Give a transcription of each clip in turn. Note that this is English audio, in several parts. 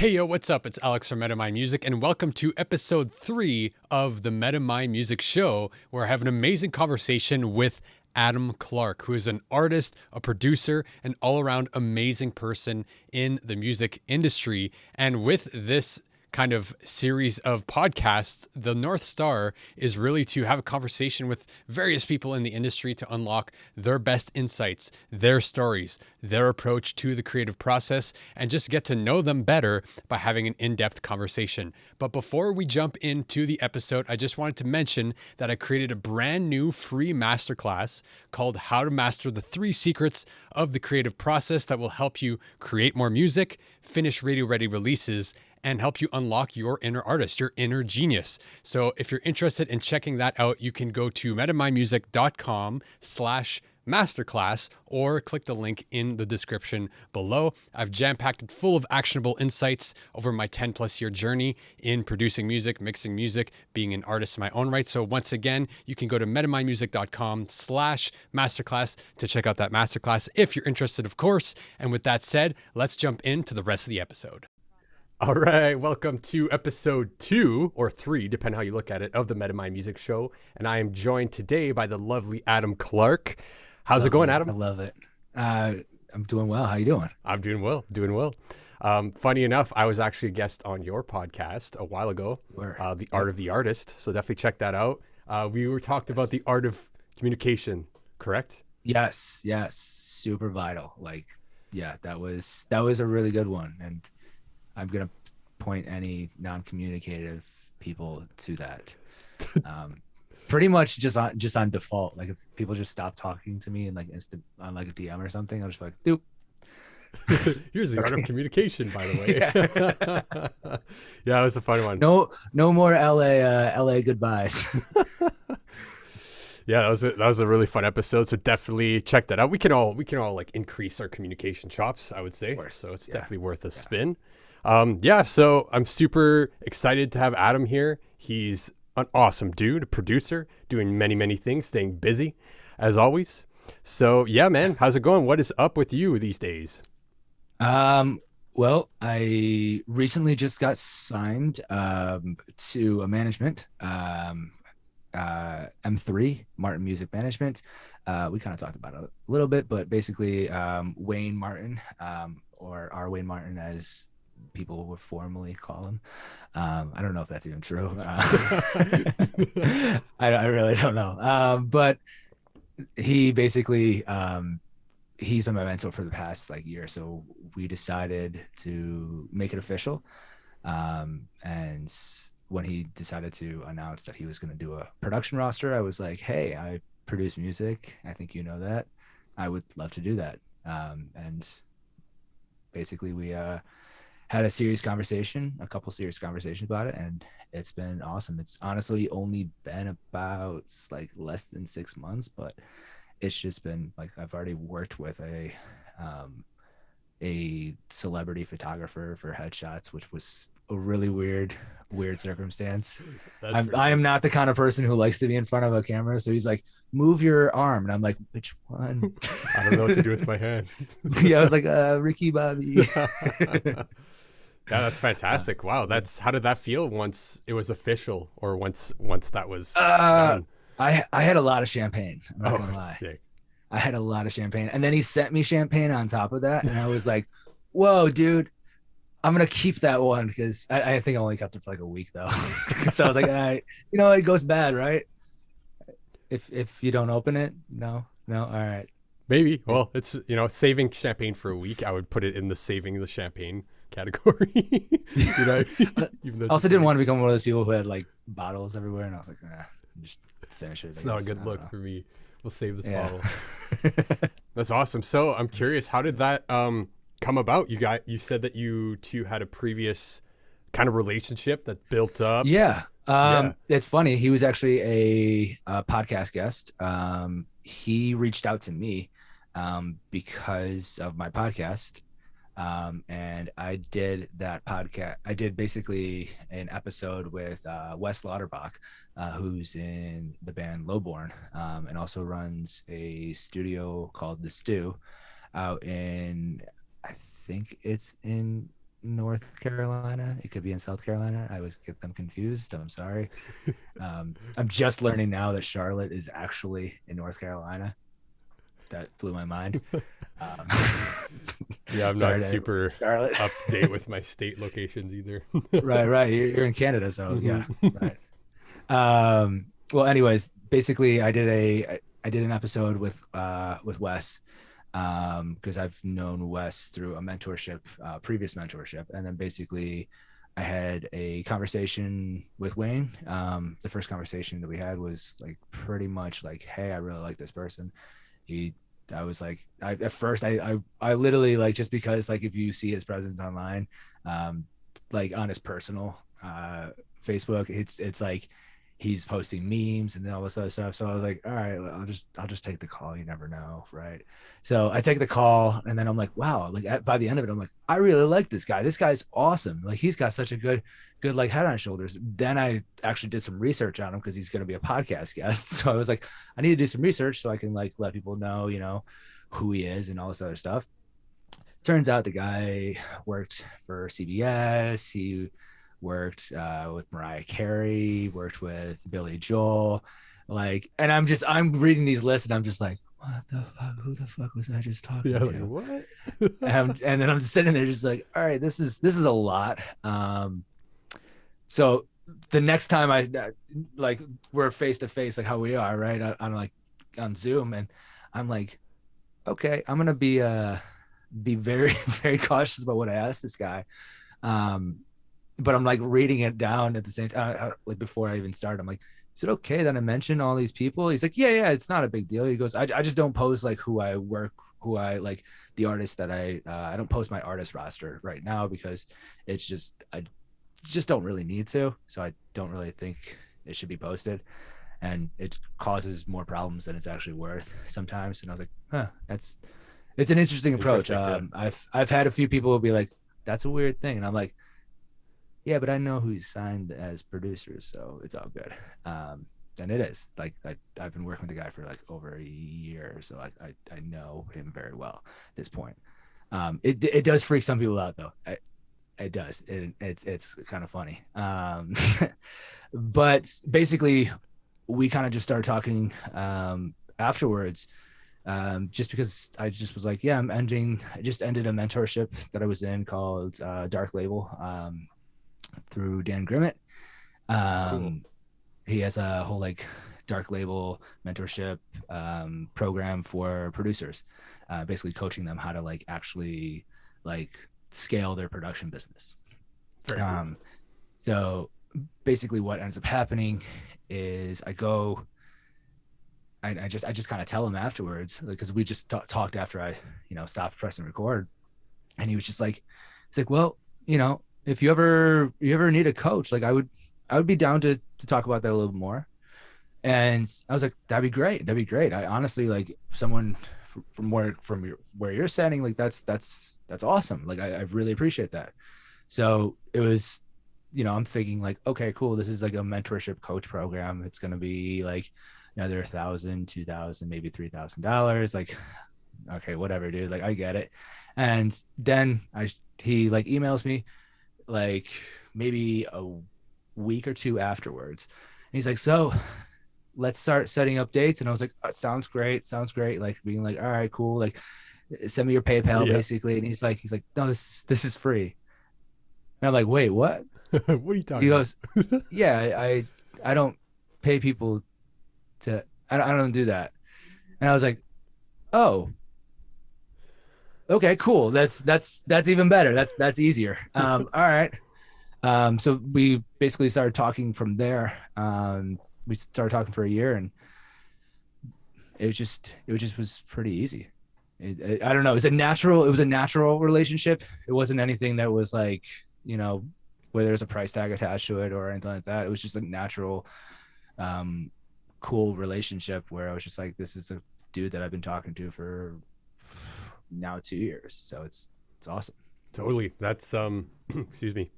Hey yo, what's up? It's Alex from Meta My Music, and welcome to episode 3 of the Meta My Music Show, where I have an amazing conversation with Adam Clark, who is an artist, a producer, an all around amazing person in the music industry. And with this kind of series of podcasts, the North Star is really to have a conversation with various people in the industry to unlock their best insights, their stories, their approach to the creative process, and just get to know them better by having an in-depth conversation. But before we jump into the episode, I just wanted to mention that I created a brand new free masterclass called How to Master the 3 Secrets of the Creative Process that will help you create more music, finish radio-ready releases, and help you unlock your inner artist, your inner genius. So if you're interested in checking that out, you can go to metamymusic.com/masterclass or click the link in the description below. I've jam-packed it full of actionable insights over my 10 plus year journey in producing music, mixing music, being an artist in my own right. So once again, you can go to metamymusic.com/masterclass to check out that masterclass if you're interested, of course. And with that said, let's jump into the rest of the episode. All right, welcome to episode 2 or 3, depending how you look at it, of the Meta My Music Show. And I am joined today by the lovely Adam Clark. How's it going, Adam? I love it. I'm doing well. How you doing? I'm doing well, funny enough, I was actually a guest on your podcast a while ago, The Art of the Artist. So definitely check that out. We were talked about the art of communication, correct? Yes. Super vital. That was a really good one. And I'm going to point any non-communicative people to that. Pretty much just on default. Like if people just stop talking to me and like instant on like a DM or something, I'm just like, doop. Here's the art of communication, by the way. Yeah, that was a fun one. No more LA goodbyes. Yeah, that was a really fun episode. So definitely check that out. We can all like increase our communication chops, I would say. So it's definitely worth a spin. So I'm super excited to have Adam here. He's an awesome dude, a producer, doing many, many things, staying busy as always. So yeah, man, how's it going? What is up with you these days? Well, I recently just got signed to a management, M3 Martin Music Management. We kind of talked about it a little bit, but basically Wayne Martin, or R. Wayne Martin as people would formally call him. I don't know if that's even true. I really don't know. But he basically, he's been my mentor for the past like year. So we decided to make it official. And when he decided to announce that he was going to do a production roster, I was like, hey, I produce music. I think you know that. I would love to do that. And basically we had a couple serious conversations about it, and it's been awesome. It's honestly only been about like less than 6 months, but it's just been like I've already worked with a celebrity photographer for headshots, which was a really weird circumstance. I am not the kind of person who likes to be in front of a camera, so he's like, move your arm, and I'm like, which one? I don't know what to do with my hand. Yeah, I was like, Ricky Bobby. Yeah, that's fantastic. Wow, how did that feel once it was official, or once that was done? I had a lot of champagne. I'm not gonna lie. Sick. I had a lot of champagne, and then he sent me champagne on top of that, and I was like, whoa, dude, I'm gonna keep that one, because I think I only kept it for like a week though. So I was like, it goes bad, right? If you don't open it, no, all right. Maybe. Well, it's saving champagne for a week. I would put it in the saving the champagne category. I also didn't want to become one of those people who had like bottles everywhere, and I was like, just finish it. It's not a good look for me. We'll save this bottle. That's awesome. So I'm curious, how did that come about? You said that you two had a previous kind of relationship that built up. Yeah. It's funny. He was actually a podcast guest. He reached out to me because of my podcast. And I did that podcast. I did basically an episode with Wes Lauterbach, who's in the band Lowborn, and also runs a studio called The Stew out in, I think it's in North Carolina. It could be in South Carolina. I always get them confused. I'm sorry. I'm just learning now that Charlotte is actually in North Carolina. That blew my mind. Um, Yeah, I'm not sorry to super Charlotte. up to date with my state locations either. Right, right. You're in Canada, so yeah, Hmm. right. Well, anyways, basically, I did an episode with Wes, because I've known Wes through a mentorship, previous mentorship, and then basically I had a conversation with Wayne. The first conversation that we had was like pretty much like, hey, I really like this person. He I was like, at first I literally, like, just because, like, if you see his presence online, um like on his personal Facebook, it's like he's posting memes and all this other stuff. So I was like, all right, I'll just take the call. You never know, right? So I take the call, and then I'm like, wow, like by the end of it, I'm like, I really like this guy. This guy's awesome. Like, he's got such a good like head on shoulders. Then I actually did some research on him because he's going to be a podcast guest. So I was like, I need to do some research so I can like let people know, who he is and all this other stuff. Turns out the guy worked for CBS. He worked with Mariah Carey, worked with Billy Joel. Like, and I'm reading these lists and I'm just like, what the fuck? Who the fuck was I just Yeah, talking like to? what? And then I'm just sitting there just like, all right, this is a lot. So the next time like, we're face to face, like how we are, right? I'm like on Zoom, and I'm like, okay, I'm gonna be very very cautious about what I ask this guy. Um, but I'm like reading it down at the same time, like before I even start. I'm like, is it okay that I mention all these people? He's like, yeah, it's not a big deal. He goes, I just don't post like who I work, who I like, the artists that I don't post my artist roster right now because it's just, I just don't really need to. So I don't really think it should be posted, and it causes more problems than it's actually worth sometimes. And I was like, huh, it's an interesting approach. Interesting. Yeah. I've had a few people be like, that's a weird thing, and I'm like, yeah, but I know who's signed as producers, so it's all good. And it is like I've been working with the guy for like over a year, so I know him very well at this point. It does freak some people out though. It does. It's kind of funny. But basically, we kind of just started talking afterwards, just because I just was like, yeah, I just ended a mentorship that I was in called Dark Label, through Dan Grimmett. Cool. He has a whole like dark label mentorship program for producers, basically coaching them how to like actually like scale their production business. Very cool. Um, so basically, what ends up happening is I just kind of tell him afterwards, because we just talked after I stopped pressing record, and he was just like, he's like, well, if you ever need a coach, like I would be down to talk about that a little bit more. And I was like, that'd be great. That'd be great. I honestly, like, someone where you're standing, like that's awesome. Like I really appreciate that. So it was, I'm thinking like, okay, cool. This is like a mentorship coach program. It's gonna be like another 1,000, 2,000, maybe $3,000. Like, okay, whatever, dude. Like, I get it. And then he like emails me like maybe a week or two afterwards. And he's like, so let's start setting up dates. And I was like, oh, sounds great. Sounds great. Like, being like, all right, cool. Like, send me your PayPal Yeah. basically. And he's like, no, this is free. And I'm like, wait, what? What are you He talking about? goes, yeah, I don't pay people I don't do that. And I was like, oh, okay, cool. That's even better. That's easier. All right. So we basically started talking from there. We started talking for a year, and it just was pretty easy. I don't know. It was a natural relationship. It wasn't anything that was like, where there's a price tag attached to it or anything like that. It was just a natural, um, cool relationship where I was just like, this is a dude that I've been talking to for now 2 years. So it's awesome. Totally. That's excuse me.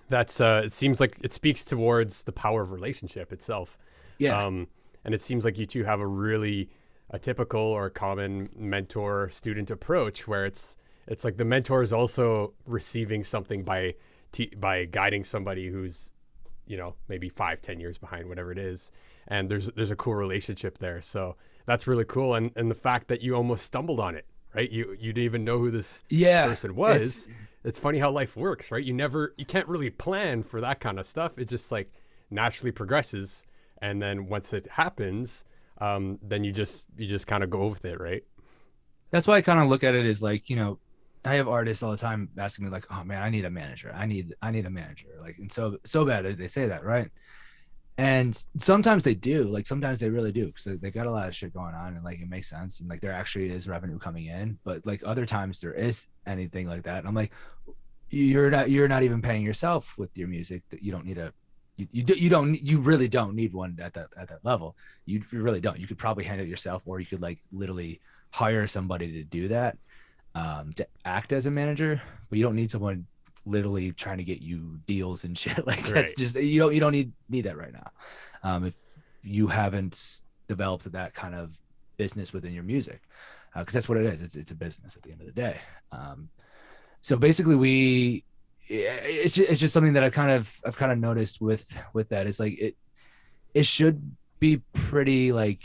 That's it seems like it speaks towards the power of relationship itself. Yeah. Um, and it seems like you two have a typical or a common mentor student approach where It's like the mentor is also receiving something by by guiding somebody who's, maybe 5, 10 years behind, whatever it is. And there's a cool relationship there. So that's really cool. And the fact that you almost stumbled on it, right? You didn't even know who this Yeah, person it's was. It's funny how life works, right? You can't really plan for that kind of stuff. It just like naturally progresses. And then once it happens, then you just kind of go with it, right? that's why I kind of look at it as like, I have artists all the time asking me like, oh man, I need a manager. I need a manager. Like, and so bad they say that, right? And sometimes they do, like sometimes they really do, because they've got a lot of shit going on and like it makes sense. And like there actually is revenue coming in, but like other times there is anything like that. And I'm like, you're not even paying yourself with your music. That you don't need a you really don't need one at that level. You really don't. You could probably handle it yourself, or you could like literally hire somebody to do that, to act as a manager, but you don't need someone literally trying to get you deals and shit. Like that's Right. just you don't need that right now. If you haven't developed that kind of business within your music, because that's what it is. It's a business at the end of the day. So basically, it's just something that I've kind of noticed with that. It's like it should be pretty like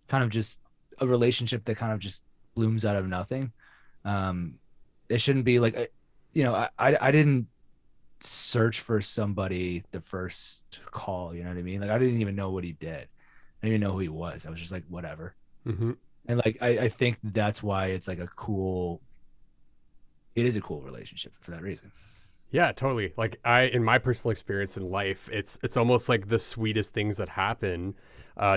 kind of just a relationship that kind of just blooms out of nothing. Um, it shouldn't be like, I didn't search for somebody the first call. You know what I mean? Like I didn't even know what he did. I didn't even know who he was. I was just like, whatever. Mm-hmm. And like, I think that's why it's like it is a cool relationship for that reason. Yeah, totally. Like in my personal experience in life, it's almost like the sweetest things that happen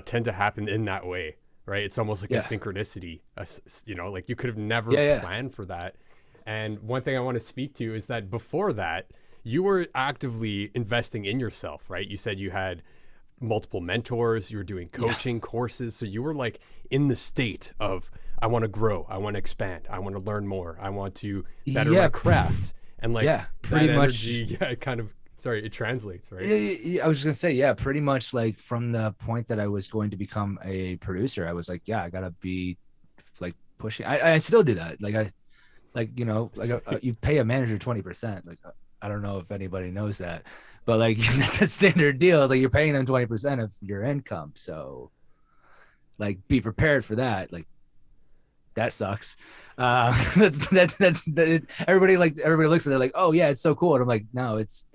tend to happen in that way, right? It's almost like a Yeah. synchronicity. Like you could have never Yeah. Yeah. planned for that. And one thing I want to speak to is that before that, you were actively investing in yourself, right? You said you had multiple mentors, you were doing Yeah. coaching courses, so you were like in the state of I want to grow, I want to expand, I want to learn more, I want to better my Yeah. craft. And like Yeah. that Pretty much. energy, yeah, it kind of sorry, it translates, right? I was just gonna say, yeah, pretty much like from the point that I was going to become a producer, I was like, yeah, I gotta be like pushing. I still do that. Like like you pay a manager 20%. Like I don't know if anybody knows that, but like that's a standard deal. It's like you're paying them 20% of your income. So like be prepared for that. Like that sucks. Everybody looks at it like, oh yeah, it's so cool, and I'm like, no, it's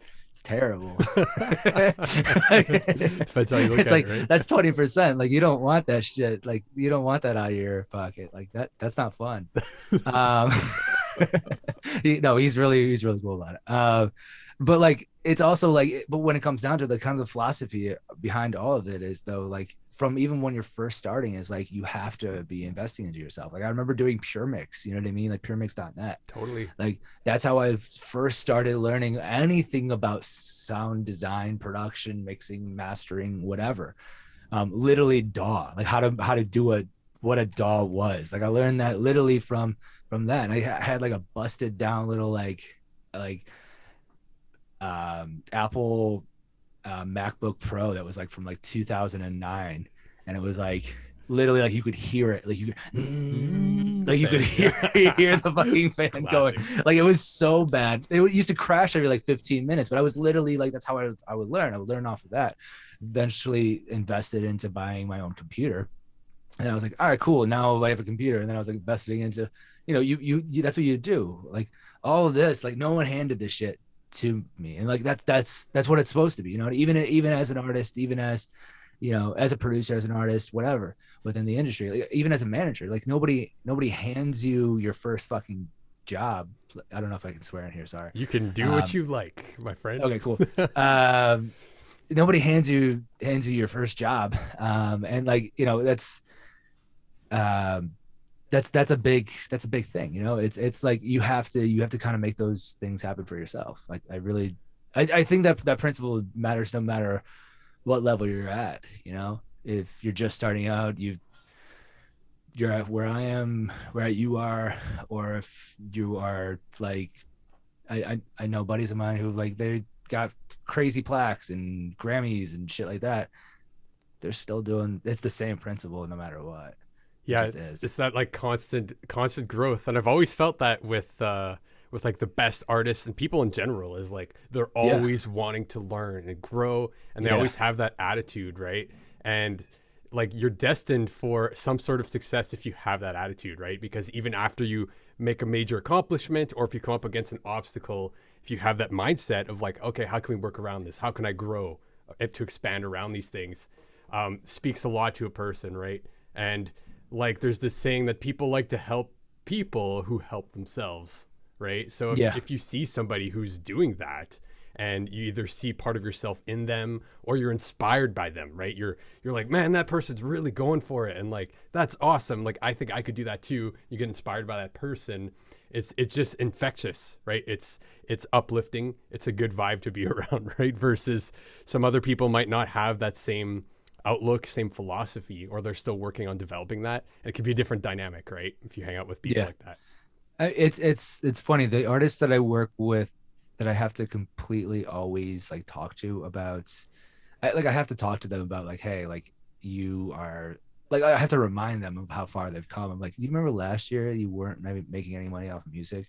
terrible. Depends how you look It's at it, like right? that's 20%. Like you don't want that shit. Like you don't want that out of your pocket. Like that's not fun. Um, no, he's really cool about it. But like it's also like, but when it comes down to the kind of the philosophy behind all of it is though, like from even when you're first starting, is like you have to be investing into yourself. Like I remember doing Pure Mix, you know what I mean? Like puremix.net. Totally. Like that's how I first started learning anything about sound design, production, mixing, mastering, whatever. Literally DAW, like how to do what a DAW was. Like I learned that literally from that. And I had like a busted down little like Apple MacBook Pro that was like from like 2009, and it was like literally like you could hear it, like The you could fan, hear yeah. hear the fucking fan going. Classic. Like it was so bad. It used to crash every like 15 minutes, but I was literally like that's how I would learn. I would learn off of that. Eventually invested into buying my own computer. And I was like, all right, cool. Now I have a computer. And then I was like investing into, you that's what you do. Like all of this, like no one handed this shit to me. And like that's what it's supposed to be, even as an artist, even as, as a producer, as an artist, whatever, within the industry, like, even as a manager, like nobody hands you your first fucking job. I don't know if I can swear in here. Sorry. You can do what Um, you like, my friend. okay, cool. Um, Nobody hands you your first job. And like, um, that's a big thing. It's like you have to kind of make those things happen for yourself. Like I think that principle matters no matter what level you're at. If you're just starting out, you're at where I am, where you are, or if you are like, I know buddies of mine who like they got crazy plaques and Grammys and shit like that. They're still doing, it's the same principle no matter what. It Yeah, just it's is. it's that like constant growth, and I've always felt that with like the best artists and people in general is like they're Yeah. always wanting to learn and grow, and they Yeah. always have that attitude, right? And like you're destined for some sort of success if you have that attitude, right? Because even after you make a major accomplishment or if you come up against an obstacle, if you have that mindset of like, okay, how can we work around this? How can I grow to expand around these things? Speaks a lot to a person, right? And like there's this saying that people like to help people who help themselves, right? So Yeah. if you see somebody who's doing that and you either see part of yourself in them or you're inspired by them, right? You're like, man, that person's really going for it, and like that's awesome. Like I think I could do that too. You get inspired by that person. It's just infectious, right? It's uplifting. It's a good vibe to be around, right? Versus some other people might not have that same outlook, same philosophy, or they're still working on developing that. And it could be a different dynamic, right? If you hang out with people Yeah. like that. It's funny. The artists that I work with that I have to completely always like talk to about, I have to talk to them about like, hey, like you are like I have to remind them of how far they've come. I'm like, do you remember last year you weren't maybe making any money off of music,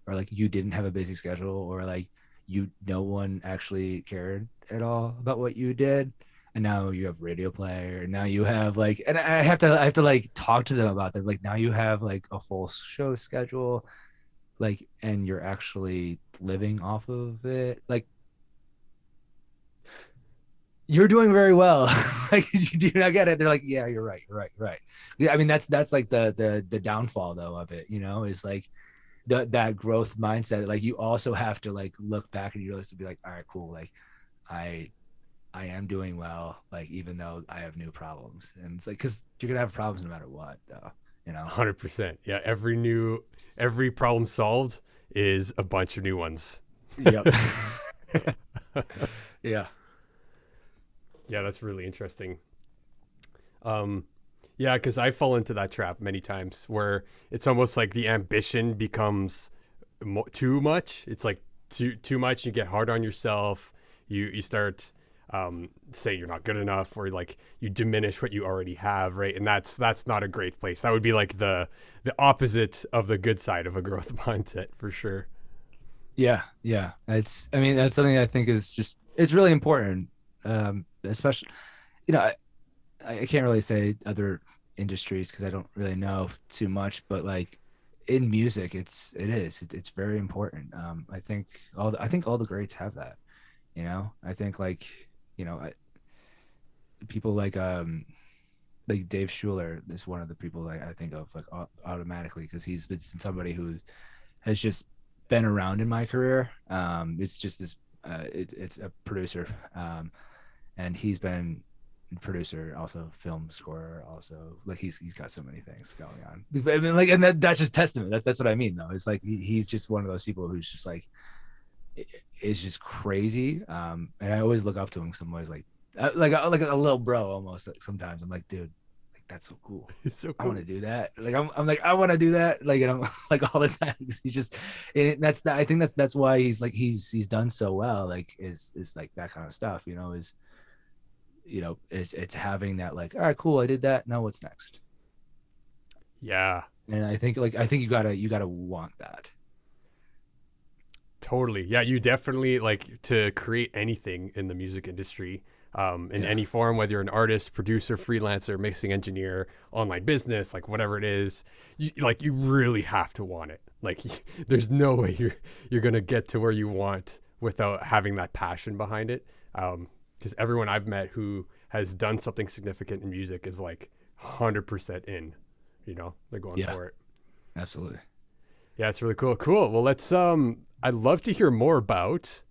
or like you didn't have a busy schedule, or like no one actually cared at all about what you did, and now you have radio play, or now you have like, and I have to like talk to them about that. Like now you have like a full show schedule, like, and you're actually living off of it. Like you're doing very well. Like, do you not get it? They're like, yeah, you're right, you're right. Yeah, I mean, that's like the downfall though of it, is like that growth mindset. Like you also have to like look back and you realize to be like, all right, cool. Like I I am doing well, like even though I have new problems. And it's like because you're gonna have problems no matter what, though, you know. 100%. Yeah, every problem solved is a bunch of new ones. Yep. Yeah. Yeah, that's really interesting. Um, yeah, because I fall into that trap many times where it's almost like the ambition becomes too much. It's like too much. You get hard on yourself. You start saying you're not good enough, or like you diminish what you already have, right? And that's not a great place. That would be like the opposite of the good side of a growth mindset for sure. Yeah, yeah. I mean, that's something I think is just it's really important. Especially, you know, I can't really say other industries because I don't really know too much, but like in music, it's very important. I think all the greats have that. I think like people like Dave Schuler is one of the people I think of like automatically because he's been somebody who has just been around in my career. It's just this it's a producer, and he's been producer, also film scorer, also like he's got so many things going on. I mean, like, and that's just testament. That's what I mean, though. It's like he's just one of those people who's just like is just crazy. And I always look up to him. Because I'm always like a little bro almost. Like, sometimes I'm like, dude, like that's so cool. It's so I want cool. to do that. Like I'm like I want to do that. Like and I'm like all the time. He's just and that's that. I think that's why he's like he's done so well. Like is like that kind of stuff. It's having that like all right, cool. I did that. Now what's next? Yeah, And I think you gotta want that. totally. Yeah, you definitely like to create anything in the music industry, in Yeah. any form, whether you're an artist, producer, freelancer, mixing engineer, online business, like whatever it is, you really have to want it. Like, there's no way you're gonna get to where you want without having that passion behind it. Because everyone I've met who has done something significant in music is like 100% in. They're going Yeah. for it. Absolutely. Yeah, it's really cool. Cool. Well, I'd love to hear more about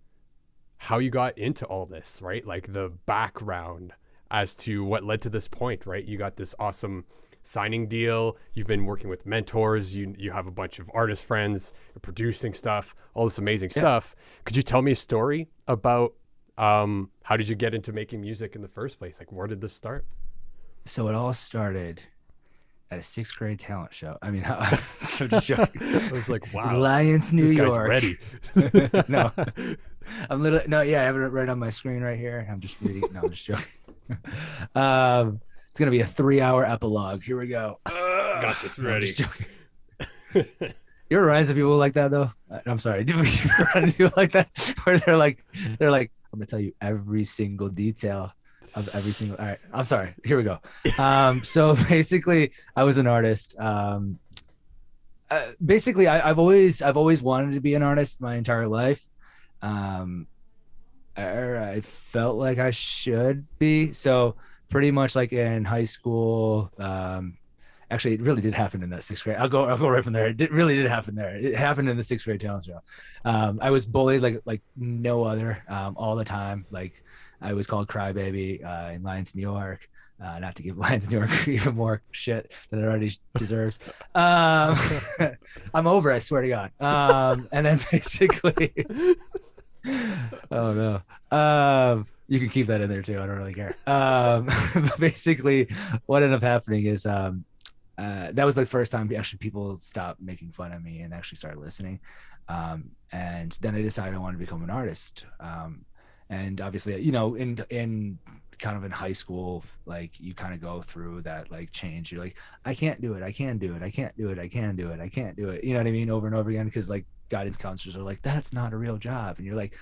how you got into all this, right? Like the background as to what led to this point, right? You got this awesome signing deal. You've been working with mentors. You have a bunch of artist friends. You're producing stuff, all this amazing Yeah. stuff. Could you tell me a story about how did you get into making music in the first place? Like, where did this start? So it all started at a sixth grade talent show. I mean, I'm just joking. I was like, wow, Alliance, New this guy's York. ready. No, I'm literally no, yeah, I have it right on my screen right here. I'm just reading. No, I'm just joking. um, It's gonna be a 3-hour epilogue. Here we go. Got this No, I'm ready. just joking. You ever run into people like that though? I'm sorry. Do you ever run into people like that where they're like, I'm gonna tell you every single detail of every single. All right, I'm sorry. Here we go. So basically, I was an artist. Basically, I've always wanted to be an artist my entire life. Um, I felt like I should be. So pretty much like in high school, actually it really did happen in that sixth grade. I'll go right from there. Really did happen there. It happened in the sixth grade talent show. I was bullied like no other, all the time. Like I was called crybaby in Lions, New York. Not to give Lions, New York even more shit than it already deserves. Um, I'm over it, I swear to God. And then basically, oh no. You can keep that in there too. I don't really care. But basically, what ended up happening is that was the first time actually people stopped making fun of me and actually started listening. And then I decided I wanted to become an artist. And obviously, in kind of in high school, like you kind of go through that like change. You're like, I can't do it. I can do it. I can't do it. I can do it. I can't do it. You know what I mean? Over and over again. Because like guidance counselors are like, that's not a real job. And you're like,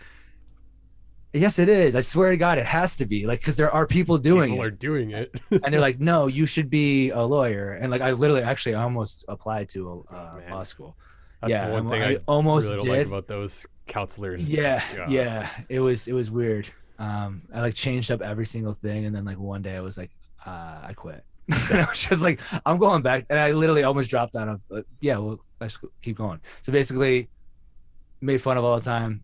yes, it is. I swear to God, it has to be. Like, because there are people doing People it. are doing it. And they're like, no, you should be a lawyer. And like, I literally actually almost applied to a Man, law school. that's Yeah, one thing I I almost really don't like did. about those counselors. It's Yeah, like, yeah. It was weird. I like changed up every single thing, and then like one day I was like, I quit. And I was just like, I'm going back, and I literally almost dropped out of. Yeah, well, let's keep going. So basically, made fun of all the time.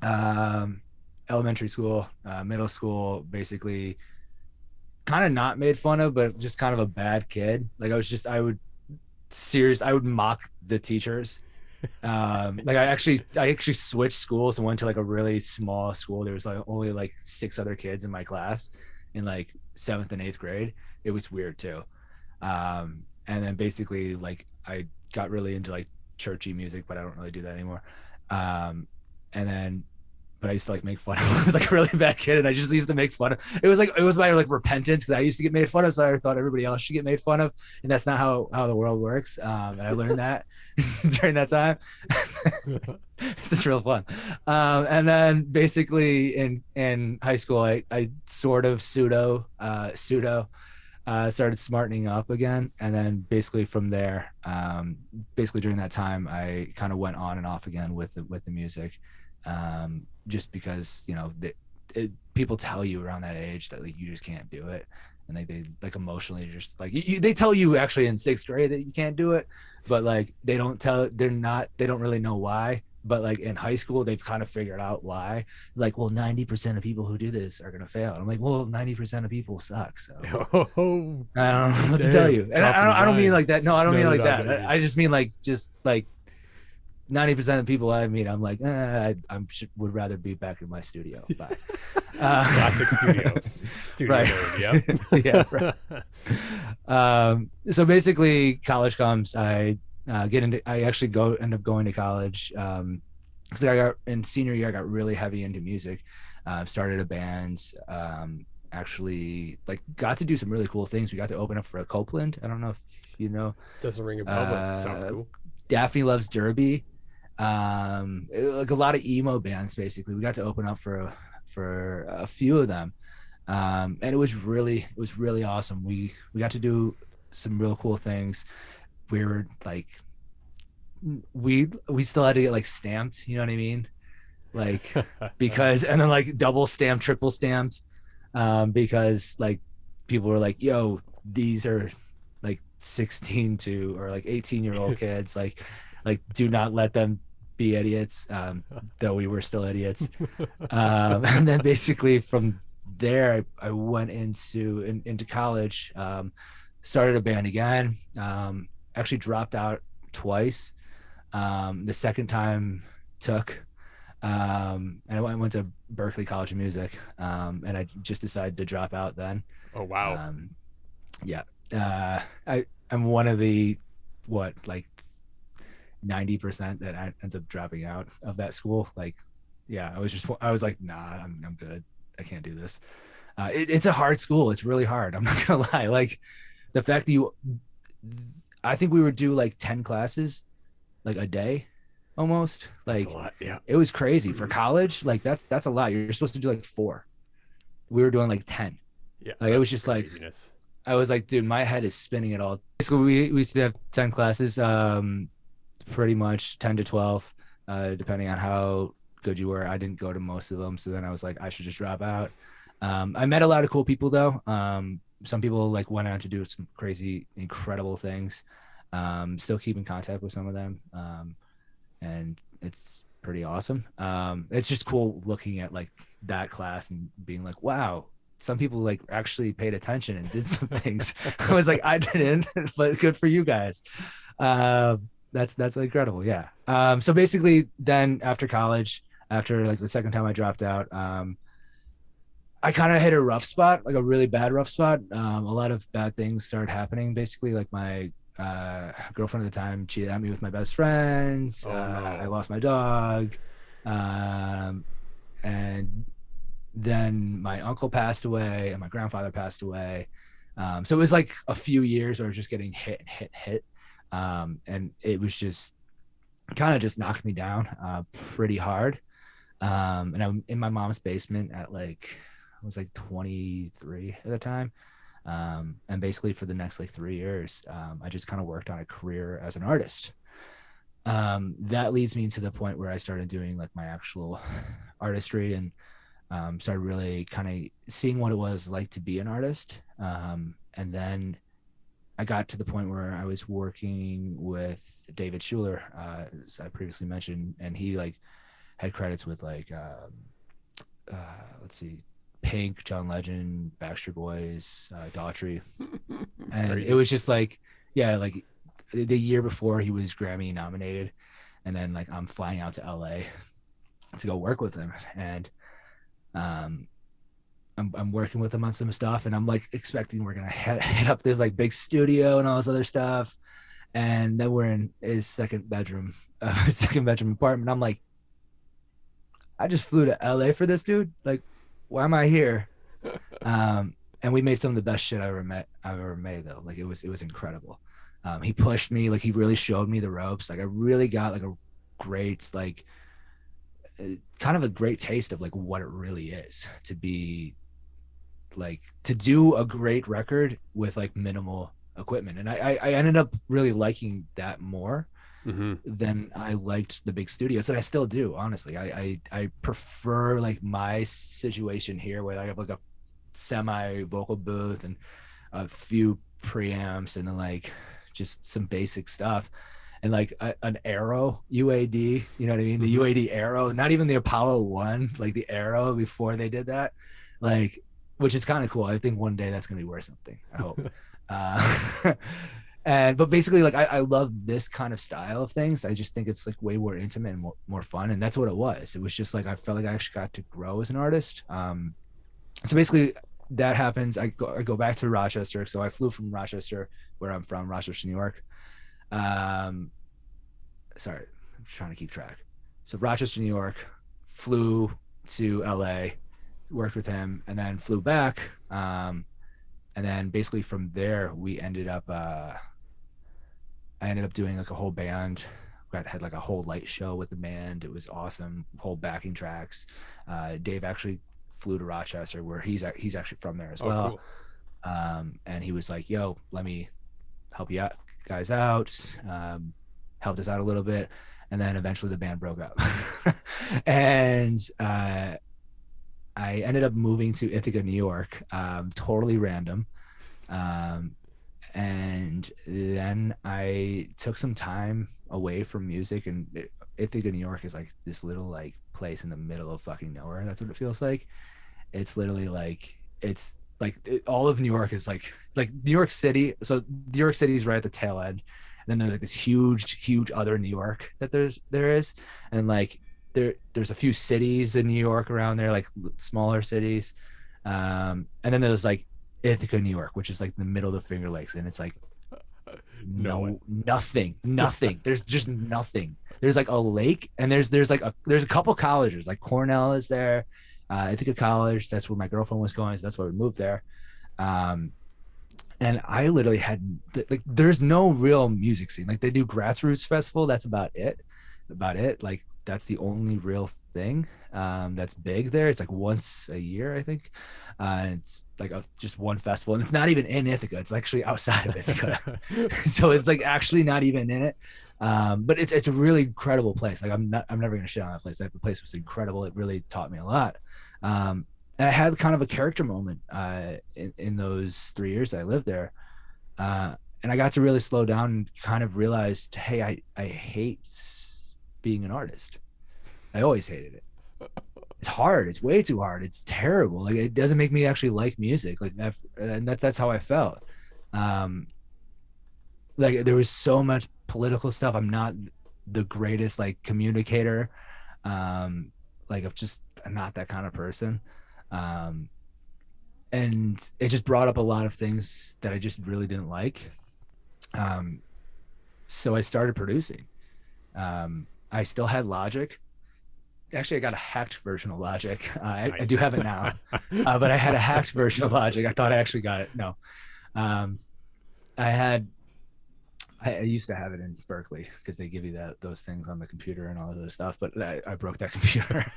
Um, Elementary school, middle school, basically, kind of not made fun of, but just kind of a bad kid. Like I would mock the teachers. Like I actually switched schools and went to like a really small school. There was like only like 6 other kids in my class in like seventh and eighth grade. It was weird too. And then basically like I got really into like churchy music, but I don't really do that anymore. And then but I used to like make fun of I was like a really bad kid and I just used to make fun of it was my like repentance because I used to get made fun of, so I thought everybody else should get made fun of, and that's not how the world works. And I learned that during that time. It's just real fun. And then basically in high school I sort of pseudo started smartening up again, and then basically from there, basically during that time I kind of went on and off again with the music, just because people tell you around that age that like you just can't do it, and they like emotionally just like they tell you actually in sixth grade that you can't do it, but like they don't really know why. But like in high school, they've kind of figured out why. Like, well, 90% of people who do this are gonna fail. And I'm like, well, 90% of people suck. So Oh, I don't know what to tell damn, you. And dropping I don't mean like rhymes. that. No, I don't No, mean no, like no, I that. get what you mean. I just mean like just like 90% of people I meet, I'm like, would rather be back in my studio. Bye. Classic studio Right. mode. Yep. Yeah. Right. So basically, college comes. I actually end up going to college. Because I got in senior year, I got really heavy into music. Started a band. Actually, like got to do some really cool things. We got to open up for Copeland. I don't know if you know. Doesn't ring a bell, but sounds Uh, cool. Daphne Loves Derby. Like a lot of emo bands. Basically, we got to open up for a few of them, and it was really awesome. We got to do some real cool things. We were like we still had to get like stamped, you know what I mean, like because and then like double stamped, triple stamped, because like people were like, yo, these are like 16 to or like 18-year-old kids, like do not let them be idiots, though we were still idiots. And then basically from there I went into college, started a band again, actually dropped out twice. The second time took, and I went to Berkeley College of Music, and I just decided to drop out then. Oh wow. Um, yeah, I'm one of the like 90% that ends up dropping out of that school. Like, yeah, I was like, nah, I'm good. I can't do this. It's a hard school. It's really hard. I'm not gonna lie. Like the fact that I think we would do like 10 classes like a day almost. That's a Like lot. Yeah. it was crazy for college. Like that's a lot. You're supposed to do like four. We were doing like 10. Yeah. Like it was That's just like craziness. I was like, dude, my head is spinning at all. Basically, we used to have 10 classes, pretty much 10 to 12, depending on how good you were. I didn't go to most of them. So then I was like, I should just drop out. I met a lot of cool people though. Some people like went on to do some crazy, incredible things. Still keep in contact with some of them. And it's pretty awesome. It's just cool looking at like that class and being like, wow, some people like actually paid attention and did some things. I was like, I didn't, but good for you guys. That's incredible. Yeah. So basically then after college, after like the second time I dropped out, I kind of hit a rough spot, like a really bad rough spot. A lot of bad things started happening. Basically, like my girlfriend at the time cheated on me with my best friends. Oh no. I lost my dog, and then my uncle passed away, and my grandfather passed away. So it was like a few years where I was just getting hit, and it was just kind of just knocked me down pretty hard. And I'm in my mom's basement at like I was like 23 at the time. And basically for the next like 3 years, I just kind of worked on a career as an artist. That leads me to the point where I started doing like my actual artistry and started really kind of seeing what it was like to be an artist. And then I got to the point where I was working with David Schuler, as I previously mentioned, and he like had credits with like let's see, Pink, John Legend, Backstreet Boys, Daughtry, and it was just like, yeah, like the year before he was Grammy nominated, and then like I'm flying out to LA to go work with him, and I'm working with him on some stuff, and I'm like expecting we're gonna hit up this like big studio and all this other stuff, and then we're in his second bedroom apartment. I'm like, I just flew to LA for this, dude. Like, why am I here? And we made some of the best shit I've ever made though. Like it was incredible. He pushed me, like he really showed me the ropes. Like I really got like a great, like kind of a great taste of like what it really is to be like to do a great record with like minimal equipment. And I ended up really liking that more than I liked the big studios, and I still do, honestly. I prefer like my situation here where I have like a semi vocal booth and a few preamps and then like just some basic stuff and like an Arrow UAD, you know what I mean? The UAD Arrow, not even the Apollo 1, like the Arrow before they did that, like, which is kind of cool. I think one day that's gonna be worth something, I hope. But basically like I love this kind of style of things. I just think it's like way more intimate and more fun, and that's what it was. It was just like I felt like I actually got to grow as an artist. So basically that happens. I go back to Rochester. So I flew from Rochester, where I'm from, Rochester, New York. Sorry, I'm trying to keep track. So Rochester, New York, flew to LA, worked with him, and then flew back. And then basically from there we ended up I ended up doing like a whole band. Had like a whole light show with the band. It was awesome. Whole backing tracks. Dave actually flew to Rochester, where he's actually from there as well. Cool. And he was like, "Yo, let me help you guys out." Helped us out a little bit, and then eventually the band broke up, and I ended up moving to Ithaca, New York, totally random. And then I took some time away from music, and Ithaca, New York is like this little like place in the middle of fucking nowhere. That's what it feels like. It's literally like, it's like all of New York is like New York City. So New York City is right at the tail end. And then there's like this huge other New York that there is. And like, there's a few cities in New York around there, like smaller cities. And then there's like Ithaca, New York, which is like the middle of the Finger Lakes, and it's like nothing. There's just nothing. There's like a lake, and there's a couple colleges, like Cornell is there, Ithaca College. That's where my girlfriend was going, so that's why we moved there. Um, and I literally had like, there's no real music scene. Like they do Grassroots Festival. That's about it. About it. Like that's the only real thing that's big there. It's like once a year, I think. It's like just one festival, and it's not even in Ithaca. It's actually outside of Ithaca, so it's like actually not even in it. But it's a really incredible place. Like I'm never gonna shit on that place. That place was incredible. It really taught me a lot. And I had kind of a character moment in those 3 years that I lived there. And I got to really slow down and kind of realized, hey, I hate being an artist. I always hated it. It's hard. It's way too hard. It's terrible. Like it doesn't make me actually like music. Like that, and that's how I felt. Um, like there was so much political stuff. I'm not the greatest like communicator. Like I'm not that kind of person. Um, and it just brought up a lot of things that I just really didn't like. Um, so I started producing. I still had Logic. Actually, I got a hacked version of Logic. I do have it now, but I had a hacked version of Logic. I thought I actually got it. No, um, I had. I used to have it in Berkeley because they give you those things on the computer and all of those stuff. But I broke that computer.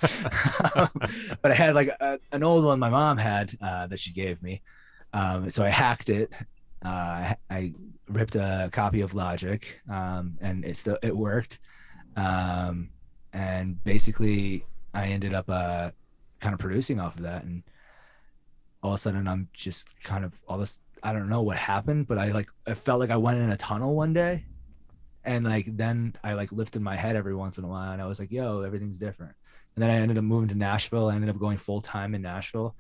But I had like an old one my mom had that she gave me. So I hacked it. I ripped a copy of Logic, and it worked. And basically, I ended up kind of producing off of that, and all of a sudden, I'm just kind of all this. I don't know what happened, but I felt like I went in a tunnel one day, and like then I like lifted my head every once in a while, and I was like, "Yo, everything's different." And then I ended up moving to Nashville. I ended up going full time in Nashville,